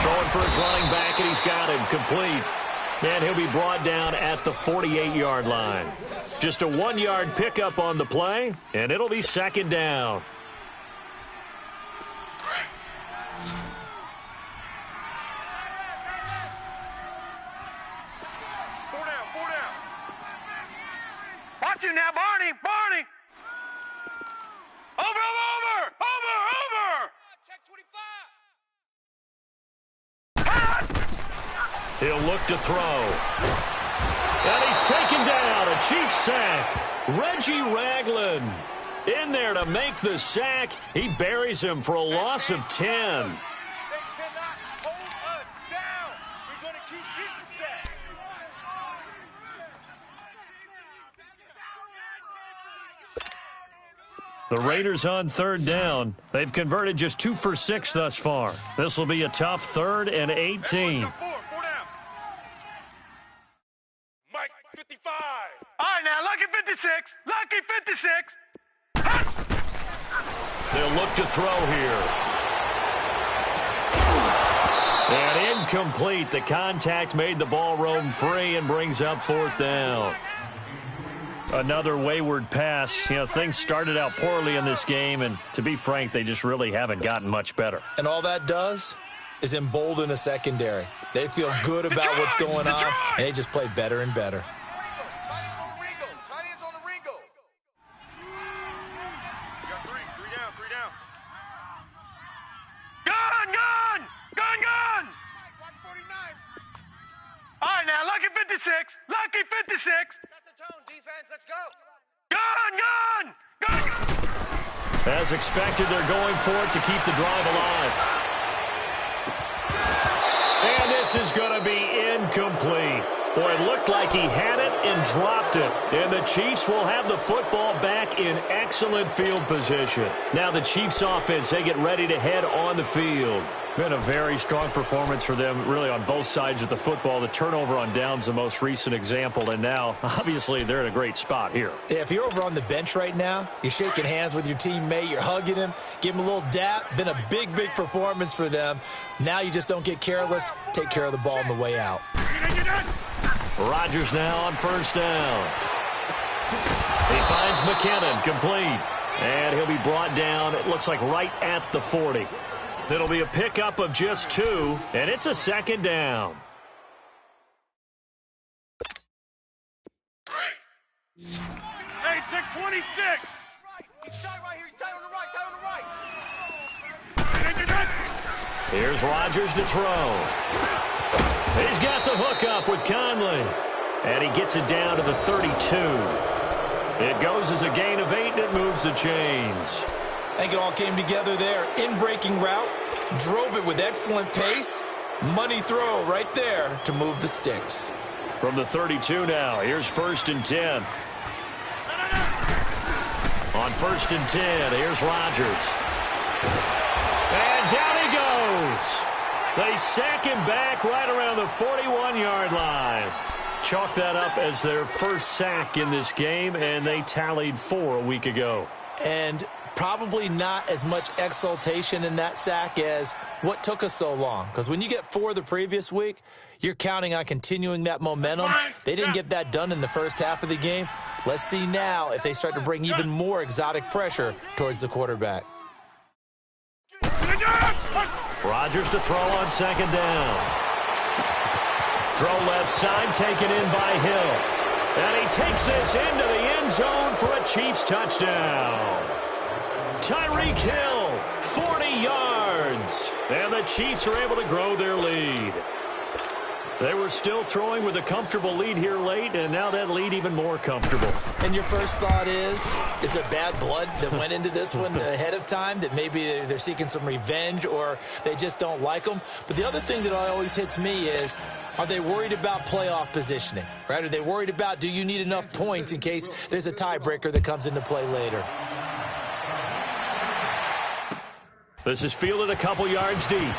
S1: Throwing for his running back, and he's got him complete. And he'll be brought down at the 48-yard line. Just a 1-yard pickup on the play, and it'll be 2nd down.
S3: Four down. Watch him now, Barney. Over.
S5: Check 25.
S1: He'll look to throw. And he's taken down. A Chiefs sack. Reggie Ragland in there to make the sack. He buries him for a loss of 10.
S5: They cannot hold us down. We're going to keep getting sacks.
S1: The Raiders on 3rd down. They've converted just 2 for 6 thus far. This will be a tough 3rd and 18.
S5: Four down. Mike, 55.
S3: All right, now, lucky 56.
S1: They'll look to throw here. And incomplete. The contact made the ball roam free and brings up 4th down. Another wayward pass. You know, things started out poorly in this game, and to be frank, they just really haven't gotten much better.
S2: And all that does is embolden a secondary. They feel good about what's going on, and they just play better and better.
S5: Tight ends on the Ringo. You got three down.
S3: Gone!
S5: Watch 49.
S3: All right, now, lucky 56.
S5: Set the tone, defense. Let's go.
S3: Gone!
S1: As expected, they're going for it to keep the drive alive. And this is going to be incomplete. Boy, it looked like he had it and dropped it. And the Chiefs will have the football back in excellent field position. Now the Chiefs offense, they get ready to head on the field. Been a very strong performance for them, really, on both sides of the football. The turnover on downs, the most recent example. And now, obviously, they're in a great spot here.
S2: Yeah, if you're over on the bench right now, you're shaking hands with your teammate, you're hugging him, give him a little dap. Been a big performance for them. Now you just don't get careless. Take care of the ball on the way out.
S1: Rodgers now on first down. He finds McKinnon, complete. And he'll be brought down, it looks like right at the 40. It'll be a pickup of just 2, and it's a 2nd down.
S3: Hey, tick 26.
S5: He's tight right here. He's tight on the right. Tight on the right.
S1: Here's Rodgers to throw. He's got the hook up with Conley. And he gets it down to the 32. It goes as a gain of 8, and it moves the chains.
S2: I think it all came together there. In-breaking route, drove it with excellent pace. Money throw right there to move the sticks.
S1: From the 32 now, here's 1st and 10. On 1st and 10, here's Rodgers. And down he goes. They sack him back right around the 41-yard line. Chalk that up as their first sack in this game, and they tallied 4 a week ago.
S2: And probably not as much exultation in that sack as what took us so long. Because when you get 4 the previous week, you're counting on continuing that momentum. They didn't get that done in the first half of the game. Let's see now if they start to bring even more exotic pressure towards the quarterback.
S1: Rodgers to throw on 2nd down. Throw left side, taken in by Hill. And he takes this into the end zone for a Chiefs touchdown. Tyreek Hill, 40 yards. And the Chiefs are able to grow their lead. They were still throwing with a comfortable lead here late, and now that lead even more comfortable.
S2: And your first thought is there bad blood that went into this one ahead of time, that maybe they're seeking some revenge or they just don't like them? But the other thing that always hits me is, are they worried about playoff positioning, right? Are they worried about, do you need enough points in case there's a tiebreaker that comes into play later?
S1: This is fielded a couple yards deep.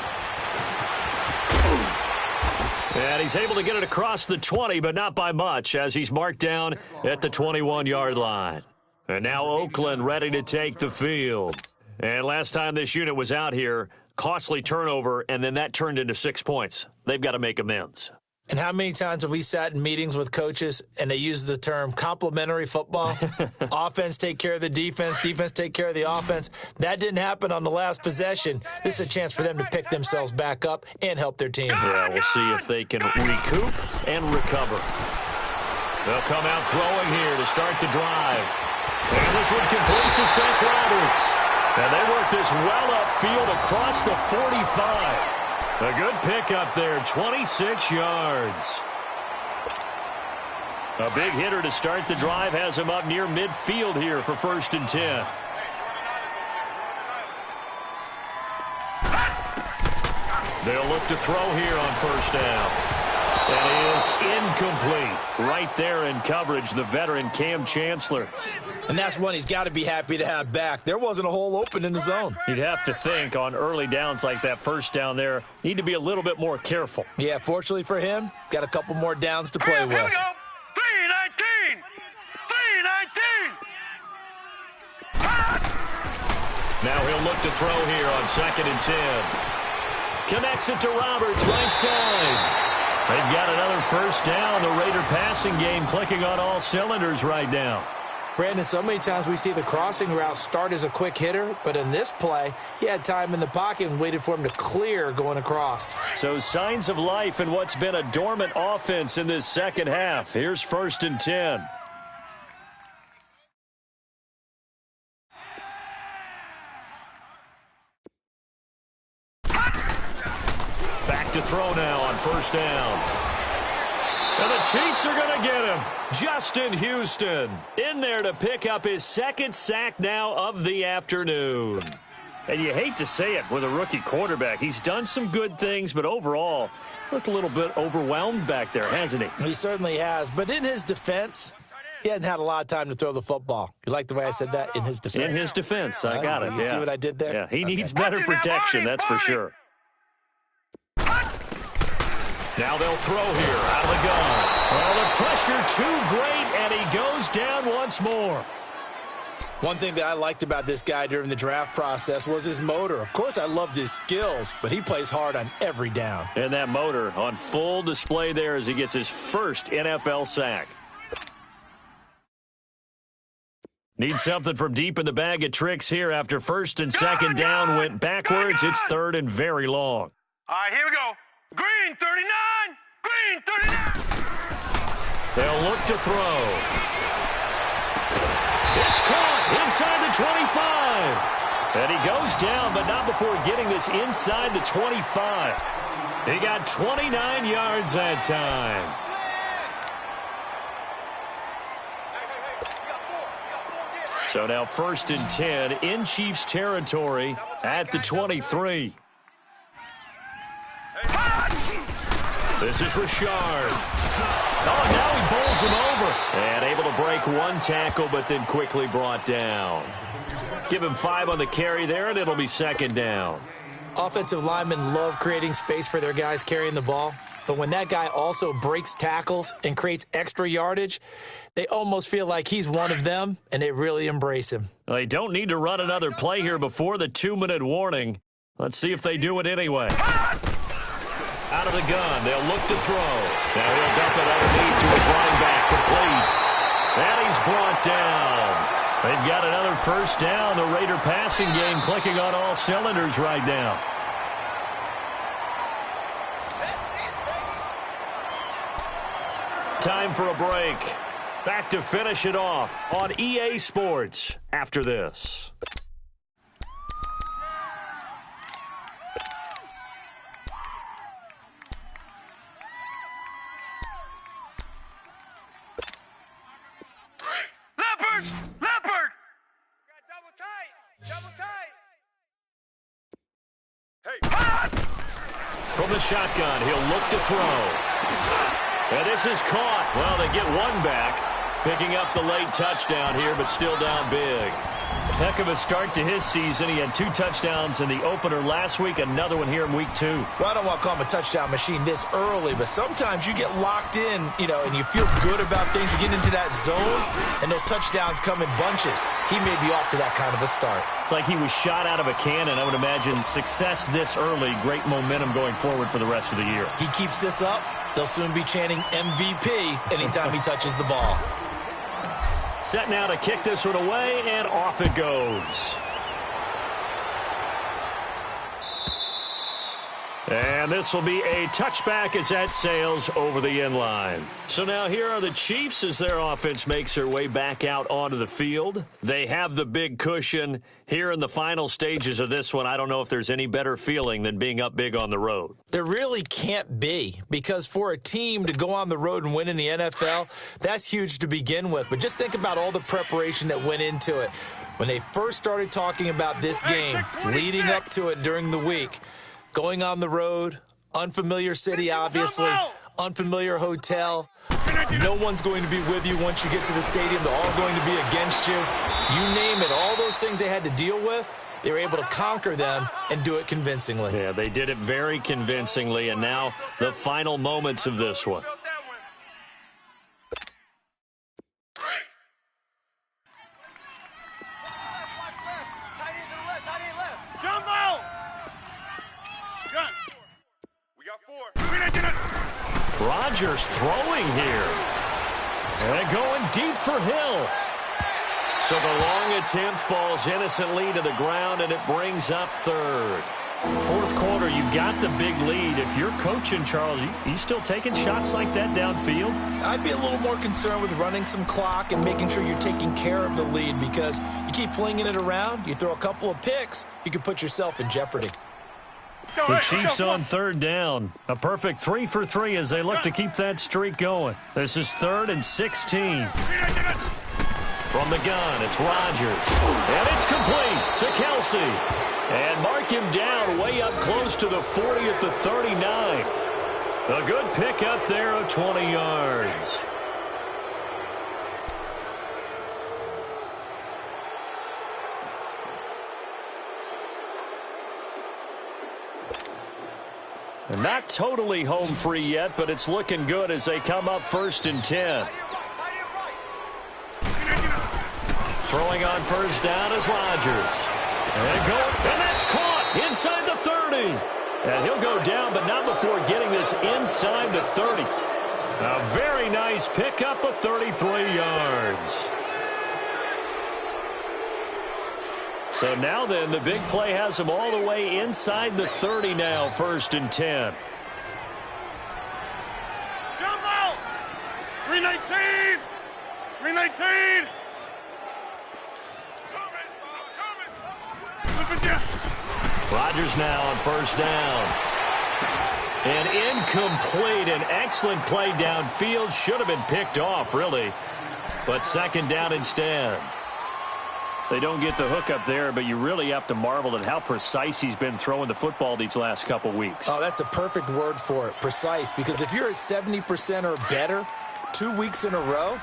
S1: And he's able to get it across the 20, but not by much, as he's marked down at the 21-yard line. And now Oakland ready to take the field. And last time this unit was out here, costly turnover, and then that turned into 6 points. They've got to make amends.
S2: And how many times have we sat in meetings with coaches and they use the term complementary football? Offense take care of the defense, defense take care of the offense. That didn't happen on the last possession. This is a chance for them to pick themselves back up and help their team.
S1: Yeah, we'll see if they can recoup and recover. They'll come out throwing here to start the drive. And this one complete to Seth Roberts. And they work this well upfield across the 45. A good pickup there, 26 yards. A big hitter to start the drive has him up near midfield here for 1st and 10. They'll look to throw here on 1st down. And he is incomplete. Right there in coverage, the veteran Cam Chancellor.
S2: And that's one he's got to be happy to have back. There wasn't a hole open in the zone.
S1: You'd have to think on early downs like that 1st down there, need to be a little bit more careful.
S2: Yeah, fortunately for him, got a couple more downs to play
S3: Here we
S2: with.
S3: go. 319. 319.
S1: Now he'll look to throw here on 2nd and 10. Connects it to Roberts, right side. They've got another 1st down. The Raider passing game clicking on all cylinders right now.
S2: Brandon, so many times we see the crossing route start as a quick hitter, but in this play, he had time in the pocket and waited for him to clear going across.
S1: So signs of life in what's been a dormant offense in this second half. Here's 1st and 10. Back to throw now on 1st down. And the Chiefs are going to get him. Justin Houston in there to pick up his 2nd sack now of the afternoon. And you hate to say it with a rookie quarterback. He's done some good things, but overall, looked a little bit overwhelmed back there, hasn't he?
S2: He certainly has. But in his defense, he hadn't had a lot of time to throw the football. You like the way I said that? In his defense.
S1: In his defense, I got it.
S2: You see what I did there?
S1: Yeah, he needs better protection, that's for sure. Now they'll throw here out of the gun. Well, the pressure too great, and he goes down once more.
S2: One thing that I liked about this guy during the draft process was his motor. Of course, I loved his skills, but he plays hard on every down.
S1: And that motor on full display there as he gets his first NFL sack. Need something from deep in the bag of tricks here after 1st and 2nd down went backwards. It's 3rd and very long.
S3: All right, here we go. Green 39. Green 39.
S1: They'll look to throw. It's it's caught inside the 25. And he goes down, but not before getting this inside the 25. He got 29 yards that time. So now 1st and 10 in Chiefs territory at the 23. This is Richard. Oh, now he bowls him over. And able to break one tackle, but then quickly brought down. Give him 5 on the carry there, and it'll be 2nd down.
S2: Offensive linemen love creating space for their guys carrying the ball. But when that guy also breaks tackles and creates extra yardage, they almost feel like he's one of them, and they really embrace him.
S1: They don't need to run another play here before the 2-minute warning. Let's see if they do it anyway. Out of the gun, they'll look to throw. Now he'll dump it underneath to his running back, complete. And he's brought down. They've got another 1st down. The Raider passing game clicking on all cylinders right now. Time for a break. Back to finish it off on EA Sports after this.
S3: Leopard! Leopard!
S5: Got double tight! Double tight! Hey!
S1: From the shotgun, he'll look to throw. And this is caught. Well, they get one back. Picking up the late touchdown here, but still down big. Heck of a start to his season. He had 2 touchdowns in the opener last week, another one here in week 2.
S2: Well, I don't want to call him a touchdown machine this early, but sometimes you get locked in, and you feel good about things. You get into that zone, and those touchdowns come in bunches. He may be off to that kind of a start.
S1: It's like he was shot out of a cannon. I would imagine success this early, great momentum going forward for the rest of the year.
S2: He keeps this up, they'll soon be chanting MVP anytime he touches the ball.
S1: Set now to kick this one away, and off it goes. And this will be a touchback as that sails over the end line. So now here are the Chiefs as their offense makes their way back out onto the field. They have the big cushion. Here in the final stages of this one, I don't know if there's any better feeling than being up big on the road.
S2: There really can't be, because for a team to go on the road and win in the NFL, that's huge to begin with. But just think about all the preparation that went into it. When they first started talking about this game, leading up to it during the week, going on the road, unfamiliar city, obviously, unfamiliar hotel. No one's going to be with you once you get to the stadium. They're all going to be against you. You name it, all those things they had to deal with, they were able to conquer them and do it convincingly.
S1: Yeah, they did it very convincingly, and now the final moments of this one.
S3: Jumbo! Gun!
S5: We got 4.
S1: Rodgers throwing here. And going deep for Hill. So the long attempt falls innocently to the ground, and it brings up 3rd. 4th quarter, you've got the big lead. If you're coaching, Charles, you still taking shots like that downfield?
S2: I'd be a little more concerned with running some clock and making sure you're taking care of the lead, because you keep flinging it around, you throw a couple of picks, you can put yourself in jeopardy.
S1: The Chiefs on 3rd down. A perfect 3 for 3 as they look to keep that streak going. This is 3rd and 16. From the gun, it's Rodgers. And it's complete to Kelsey. And mark him down way up close to the 40 at the 39. A good pickup there of 20 yards. And not totally home free yet, but it's looking good as they come up 1st and 10. Throwing on 1st down is Rodgers. And that's caught inside the 30. And he'll go down, but not before getting this inside the 30. A very nice pickup of 33 yards. So now then, the big play has him all the way inside the 30 now, 1st and 10.
S3: Jumbo! 319! 319!
S1: Rodgers now on first down. And incomplete. An excellent play downfield. Should have been picked off, really. But second down instead. They don't get the hook up there, but you really have to marvel at how precise he's been throwing the football these last couple weeks.
S2: Oh, that's the perfect word for it, precise. Because if you're at 70% or better 2 weeks in a row,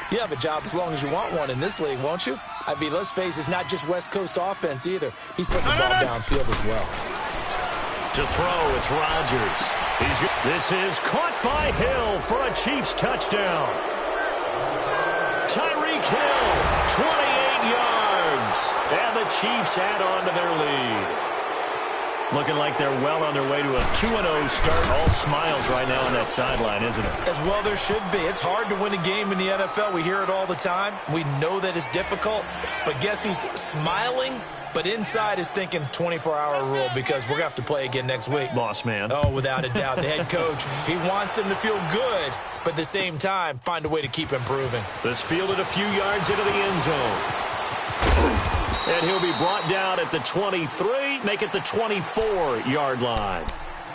S2: you have a job as long as you want one in this league, won't you? I mean, let's face it, it's not just West Coast offense either. He's putting the ball downfield as well.
S1: To throw, it's Rodgers. This is caught by Hill for a Chiefs touchdown. Tyreek Hill, 28 yards. And the Chiefs add on to their lead. Looking like they're well on their way to a 2-0 start. All smiles right now on that sideline, isn't it?
S2: As well there should be. It's hard to win a game in the NFL. We hear it all the time. We know that it's difficult. But guess who's smiling? But inside is thinking 24-hour rule because we're going to have to play again next week.
S1: Boss man.
S2: Oh, without a doubt. The head coach, he wants them to feel good, but at the same time, find a way to keep improving.
S1: This fielded a few yards into the end zone. And he'll be brought down at the 23, make it the 24-yard line.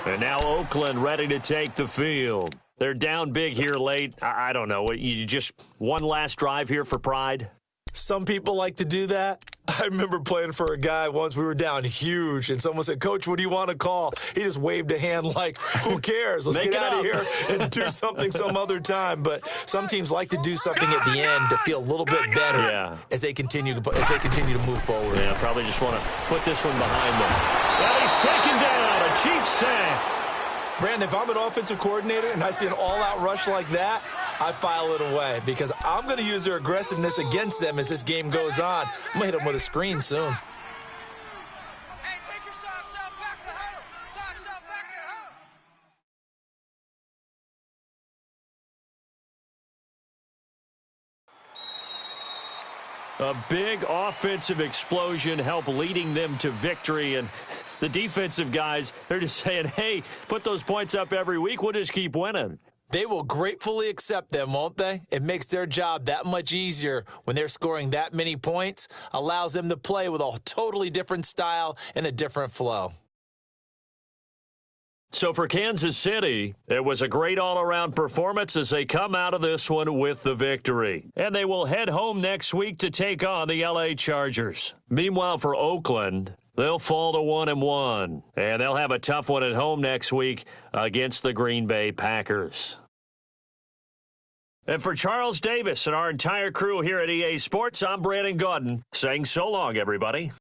S1: And now Oakland ready to take the field. They're down big here late. I don't know. You just one last drive here for pride?
S2: Some people like to do that. I remember playing for a guy once. We were down huge, and someone said, "Coach, what do you want to call?" He just waved a hand like, who cares? Let's get out of here and do something some other time. But some teams like to do something at the end to feel a little bit better as they continue to move forward.
S1: Yeah, probably just want to put this one behind them. Well, he's taken down. A Chiefs sack.
S2: Brandon, if I'm an offensive coordinator and I see an all-out rush like that, I file it away because I'm going to use their aggressiveness against them as this game goes on. I'm going to hit them with a screen soon.
S5: Hey, take your soft shell back to huddle. Soft shell back to huddle.
S1: A big offensive explosion helped leading them to victory. And the defensive guys, they're just saying, hey, put those points up every week. We'll just keep winning.
S2: They will gratefully accept them, won't they? It makes their job that much easier when they're scoring that many points, allows them to play with a totally different style and a different flow.
S1: So for Kansas City, it was a great all-around performance as they come out of this one with the victory. And they will head home next week to take on the LA Chargers. Meanwhile, for Oakland, they'll fall to 1-1, and they'll have a tough one at home next week against the Green Bay Packers. And for Charles Davis and our entire crew here at EA Sports, I'm Brandon Gaudin saying so long, everybody.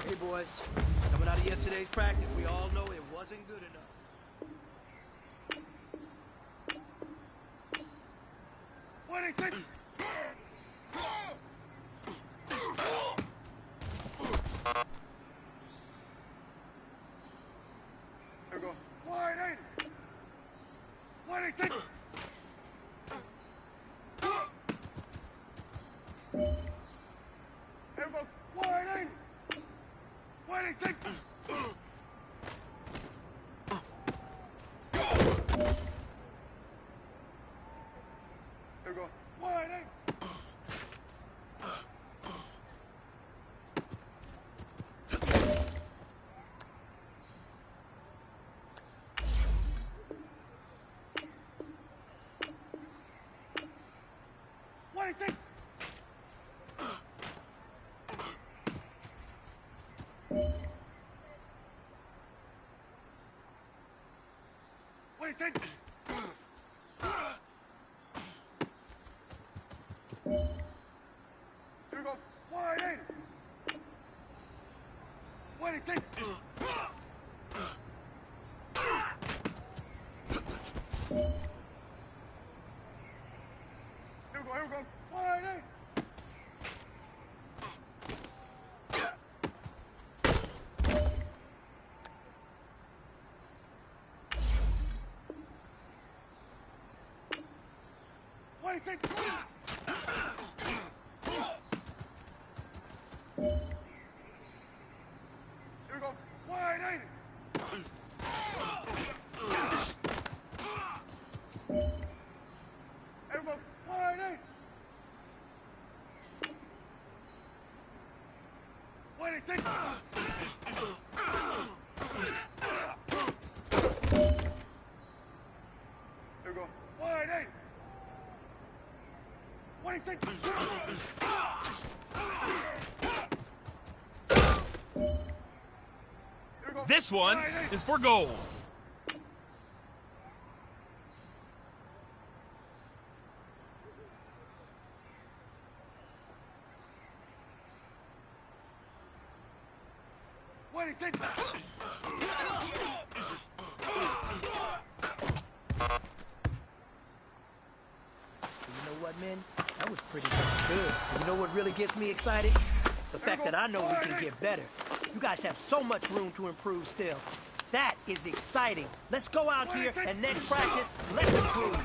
S6: Hey, boys. Coming out of yesterday's practice, we all know it wasn't good enough.
S5: What do you think? There we go. Wide ain't it? What do you think? There we go. Wide ain't it? What do you think? There we go. Wide ain't it? What do you think? What do you think? Here we go. Wide ain't it? What do you think? What do you think? Here we go. Wide, ain't it? Here we go. Wide, ain't it? What do you think? Here we go. Wide, ain't it? What do you think?
S7: This one is for gold.
S5: What do you think?
S6: You know what, man? That was pretty damn good. And you know what really gets me excited? The fact that I know we can get better. You guys have so much room to improve still. That is exciting. Let's go out here and next practice, let's improve.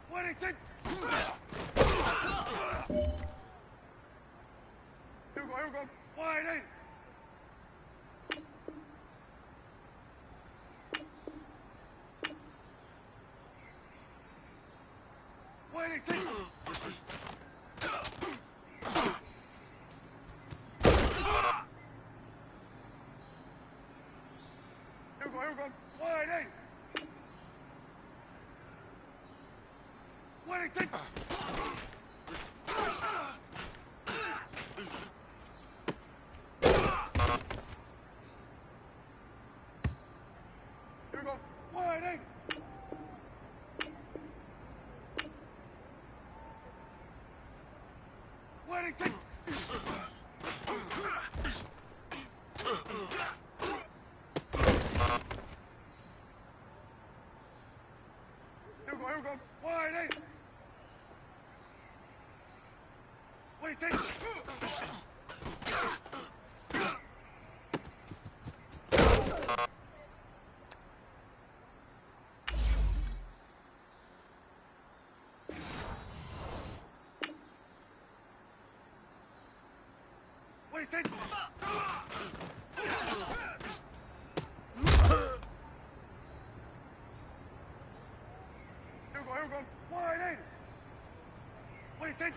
S5: What do you think? Here we go. Wide, ain't it? What do you think? Here we go. Wide, ain't it? What do you think? Here we go. Wide, ain't it? What do you think? Here we go. Wide, ain't it? What do you think? What do you think? Here we go. Wide, ain't it? What do you think?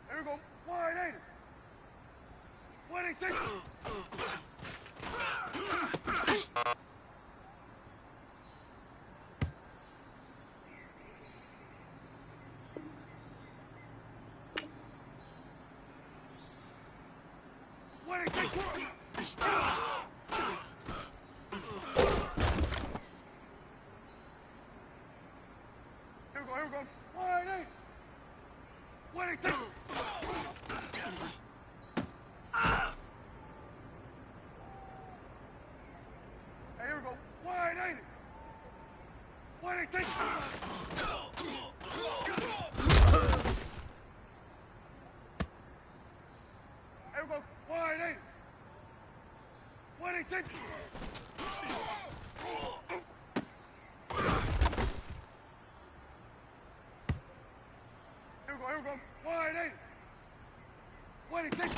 S5: Here we go. Wide, ain't it? What do you think? What do you think? Here we go. Wide, ain't it? What do you think? Hey, here we go. Wide, ain't it? What do you think? Here we go. Wide, ain't it? What do you think? Here we go. Wide, ain't it? What do you think?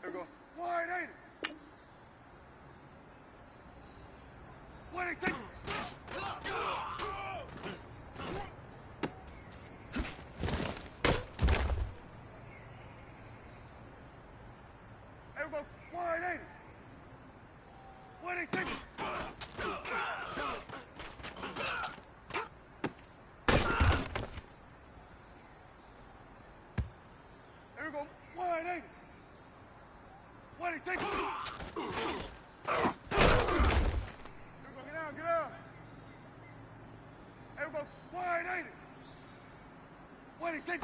S5: Here we go. Wide, ain't it? What do you think? Here we go. Wide, ain't it? What do you think? Here we go. Wide, ain't it? What do you think? Here we go. Get down, get down. Here we go. Wide, ain't it? What do you think?